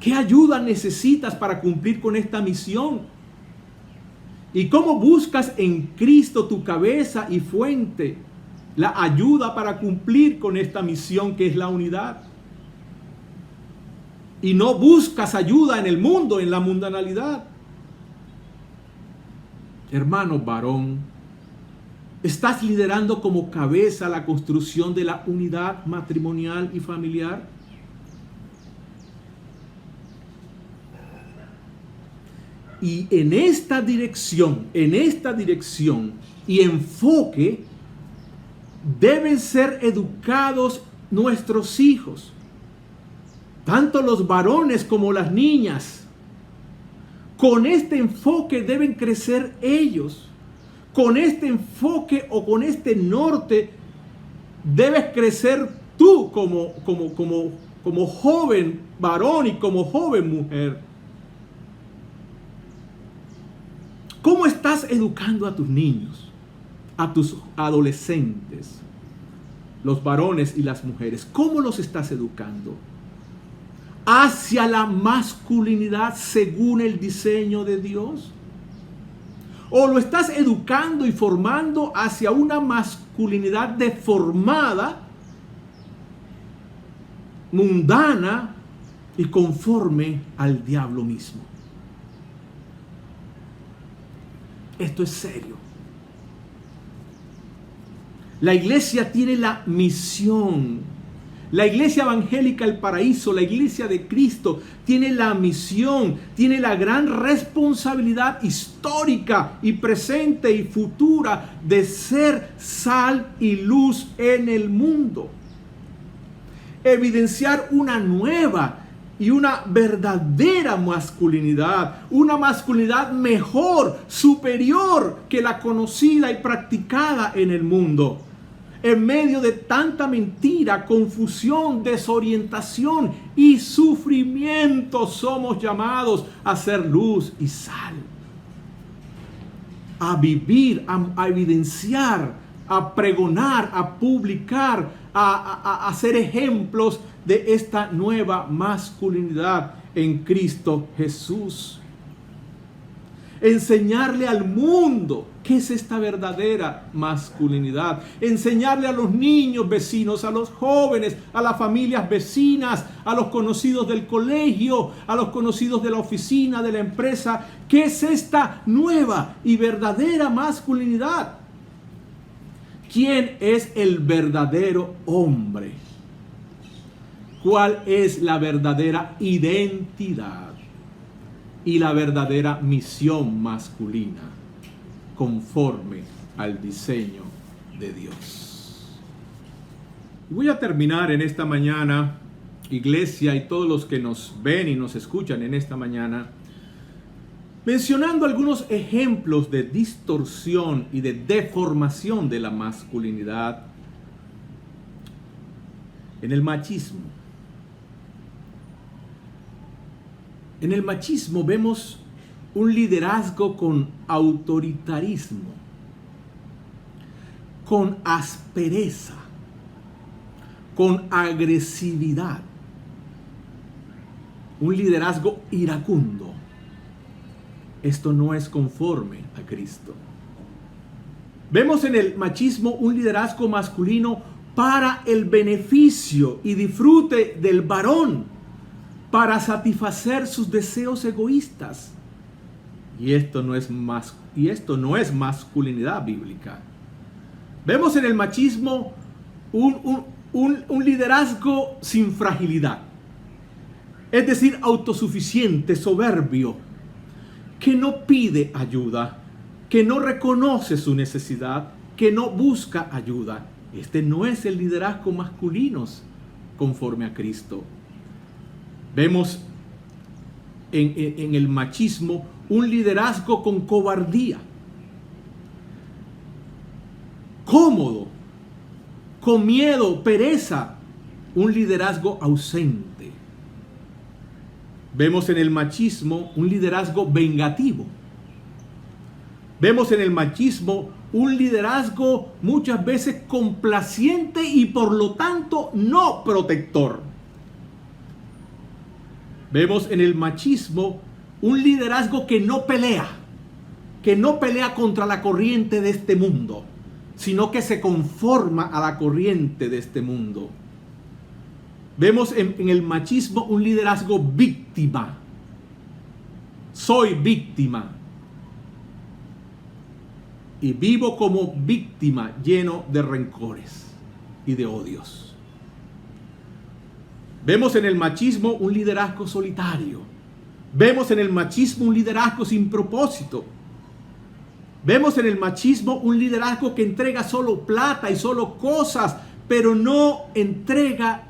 S2: ¿Qué ayuda necesitas para cumplir con esta misión? ¿Y cómo buscas en Cristo, tu cabeza y fuente, la ayuda para cumplir con esta misión que es la unidad? Y no buscas ayuda en el mundo, en la mundanalidad. Hermano varón, ¿estás liderando como cabeza la construcción de la unidad matrimonial y familiar? Y en esta dirección y enfoque deben ser educados nuestros hijos, tanto los varones como las niñas. Con este enfoque deben crecer ellos. Con este enfoque o con este norte debes crecer tú como joven varón y como joven mujer. ¿Cómo estás educando a tus niños, a tus adolescentes, los varones y las mujeres? ¿Cómo los estás educando? ¿Hacia la masculinidad según el diseño de Dios? ¿O lo estás educando y formando hacia una masculinidad deformada, mundana y conforme al diablo mismo? Esto es serio. La iglesia tiene la misión. La iglesia evangélica El Paraíso, la iglesia de Cristo, tiene la misión, tiene la gran responsabilidad histórica y presente y futura de ser sal y luz en el mundo. Evidenciar una nueva y una verdadera masculinidad, una masculinidad mejor, superior que la conocida y practicada en el mundo. En medio de tanta mentira, confusión, desorientación y sufrimiento, somos llamados a ser luz y sal. A vivir, a evidenciar, a pregonar, a publicar, a ser ejemplos de esta nueva masculinidad en Cristo Jesús. Enseñarle al mundo qué es esta verdadera masculinidad. Enseñarle a los niños vecinos, a los jóvenes, a las familias vecinas, a los conocidos del colegio, a los conocidos de la oficina, de la empresa, qué es esta nueva y verdadera masculinidad. ¿Quién es el verdadero hombre? ¿Cuál es la verdadera identidad y la verdadera misión masculina conforme al diseño de Dios? Voy a terminar en esta mañana, iglesia y todos los que nos ven y nos escuchan en esta mañana, mencionando algunos ejemplos de distorsión y de deformación de la masculinidad en el machismo. En el machismo vemos un liderazgo con autoritarismo, con aspereza, con agresividad, un liderazgo iracundo. Esto no es conforme a Cristo. Vemos en el machismo un liderazgo masculino para el beneficio y disfrute del varón, para satisfacer sus deseos egoístas. Y esto no es masculinidad bíblica. Vemos en el machismo un liderazgo sin fragilidad, es decir, autosuficiente, soberbio, que no pide ayuda, que no reconoce su necesidad, que no busca ayuda. Este no es el liderazgo masculino conforme a Cristo. Vemos en el machismo un liderazgo con cobardía, cómodo, con miedo, pereza, un liderazgo ausente. Vemos en el machismo un liderazgo vengativo. Vemos en el machismo un liderazgo muchas veces complaciente y por lo tanto no protector. Vemos en el machismo un liderazgo que no pelea contra la corriente de este mundo, sino que se conforma a la corriente de este mundo. Vemos en el machismo un liderazgo víctima. Soy víctima. Y vivo como víctima, lleno de rencores y de odios. Vemos en el machismo un liderazgo solitario. Vemos en el machismo un liderazgo sin propósito. Vemos en el machismo un liderazgo que entrega solo plata y solo cosas, pero no entrega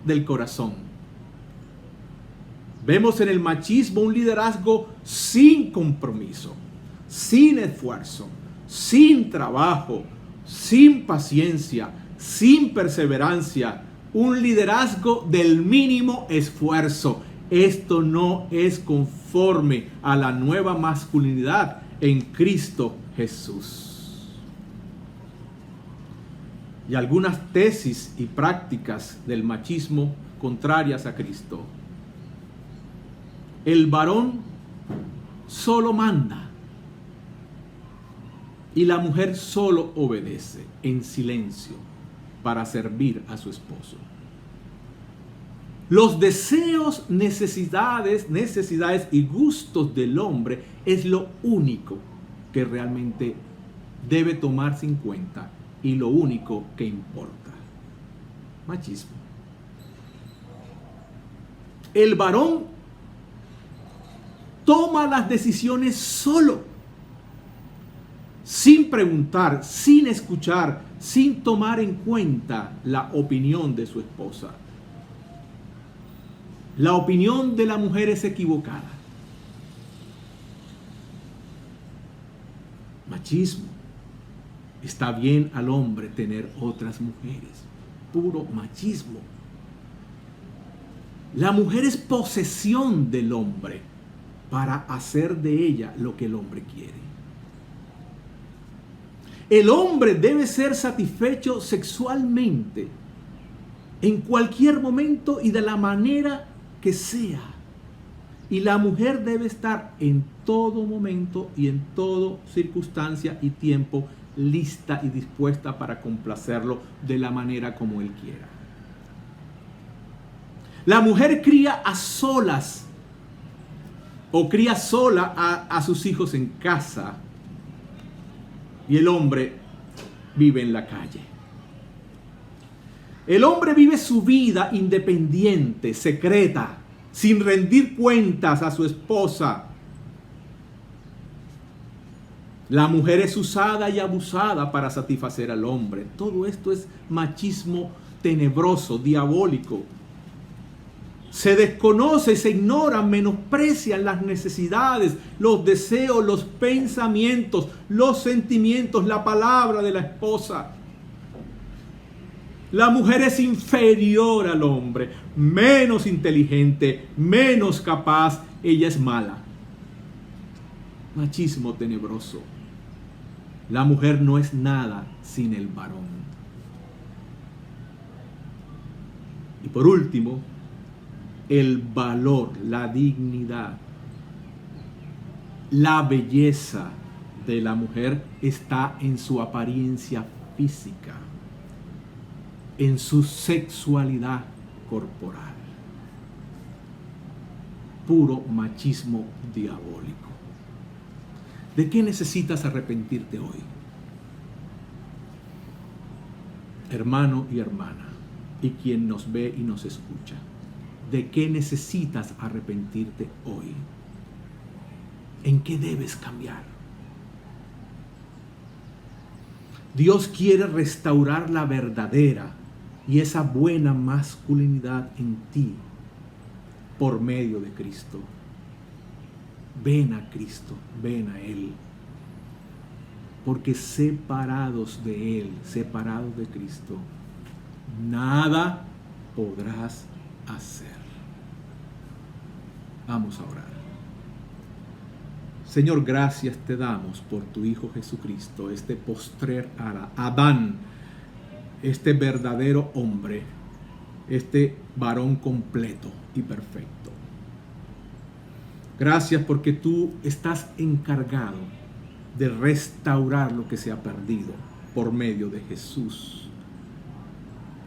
S2: del corazón. Vemos en el machismo un liderazgo sin compromiso, sin esfuerzo, sin trabajo, sin paciencia, sin perseverancia. Un liderazgo del mínimo esfuerzo. Esto no es conforme a la nueva masculinidad en Cristo Jesús. Y algunas tesis y prácticas del machismo contrarias a Cristo. El varón solo manda y la mujer solo obedece en silencio para servir a su esposo. Los deseos, necesidades y gustos del hombre es lo único que realmente debe tomarse en cuenta y lo único que importa. Machismo. El varón toma las decisiones solo, sin preguntar, sin escuchar, sin tomar en cuenta la opinión de su esposa. La opinión de la mujer es equivocada. Machismo. Está bien al hombre tener otras mujeres. Puro machismo. La mujer es posesión del hombre para hacer de ella lo que el hombre quiere. El hombre debe ser satisfecho sexualmente en cualquier momento y de la manera que sea. Y la mujer debe estar en todo momento y en toda circunstancia y tiempo lista y dispuesta para complacerlo de la manera como él quiera. La mujer cría a solas o cría sola a sus hijos en casa. Y el hombre vive en la calle. El hombre vive su vida independiente, secreta, sin rendir cuentas a su esposa. La mujer es usada y abusada para satisfacer al hombre. Todo esto es machismo tenebroso, diabólico. Se desconoce, se ignoran, menosprecian las necesidades, los deseos, los pensamientos, los sentimientos, la palabra de la esposa. La mujer es inferior al hombre, menos inteligente, menos capaz. Ella es mala. Machismo tenebroso. La mujer no es nada sin el varón. Y por último, el valor, la dignidad, la belleza de la mujer está en su apariencia física, en su sexualidad corporal. Puro machismo diabólico. ¿De qué necesitas arrepentirte hoy? Hermano y hermana, y quien nos ve y nos escucha. ¿De qué necesitas arrepentirte hoy? ¿En qué debes cambiar? Dios quiere restaurar la verdadera y esa buena masculinidad en ti por medio de Cristo. Ven a Cristo, ven a Él. Porque separados de Él, separados de Cristo, nada podrás hacer. Vamos a orar. Señor, gracias te damos por tu Hijo Jesucristo, este postrer Adán, este verdadero hombre, este varón completo y perfecto. Gracias porque tú estás encargado de restaurar lo que se ha perdido por medio de Jesús.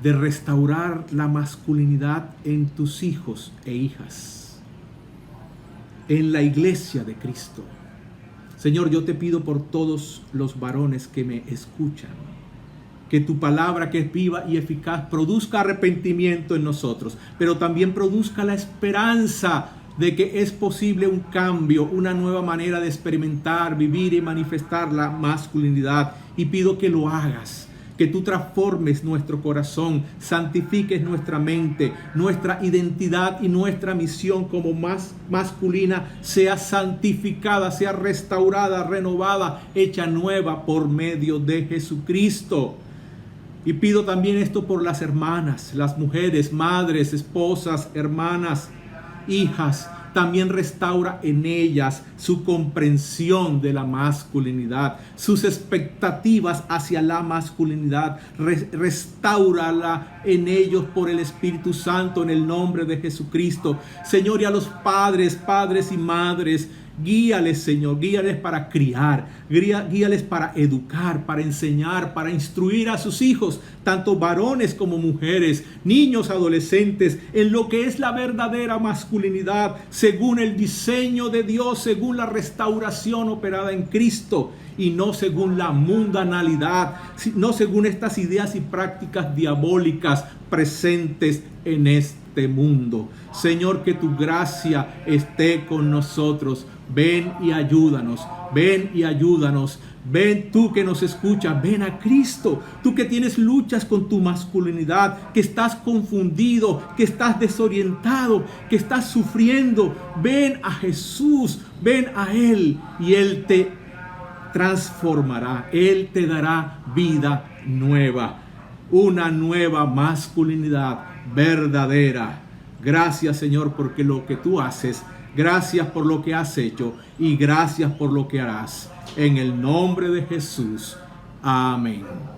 S2: De restaurar la masculinidad en tus hijos e hijas. En la iglesia de Cristo. Señor, yo te pido por todos los varones que me escuchan, que tu palabra, que es viva y eficaz, produzca arrepentimiento en nosotros, pero también produzca la esperanza de que es posible un cambio, una nueva manera de experimentar, vivir y manifestar la masculinidad. Y pido que lo hagas, que tú transformes nuestro corazón, santifiques nuestra mente, nuestra identidad y nuestra misión como masculina sea santificada, sea restaurada, renovada, hecha nueva por medio de Jesucristo. Y pido también esto por las hermanas, las mujeres, madres, esposas, hermanas, hijas. También restaura en ellas su comprensión de la masculinidad, sus expectativas hacia la masculinidad. Restáurala en ellos por el Espíritu Santo, en el nombre de Jesucristo. Señor, y a los padres y madres, guíales, Señor, guíales para criar, guíales para educar, para enseñar, para instruir a sus hijos, tanto varones como mujeres, niños, adolescentes, en lo que es la verdadera masculinidad, según el diseño de Dios, según la restauración operada en Cristo, y no según la mundanalidad, no según estas ideas y prácticas diabólicas presentes en este mundo. Señor, que tu gracia esté con nosotros. Ven y ayúdanos, ven y ayúdanos. Ven tú que nos escuchas, ven a Cristo. Tú que tienes luchas con tu masculinidad, que estás confundido, que estás desorientado, que estás sufriendo. Ven a Jesús, ven a Él y Él te transformará. Él te dará vida nueva, una nueva masculinidad verdadera. Gracias, Señor, porque lo que tú haces. Gracias por lo que has hecho y gracias por lo que harás. En el nombre de Jesús. Amén.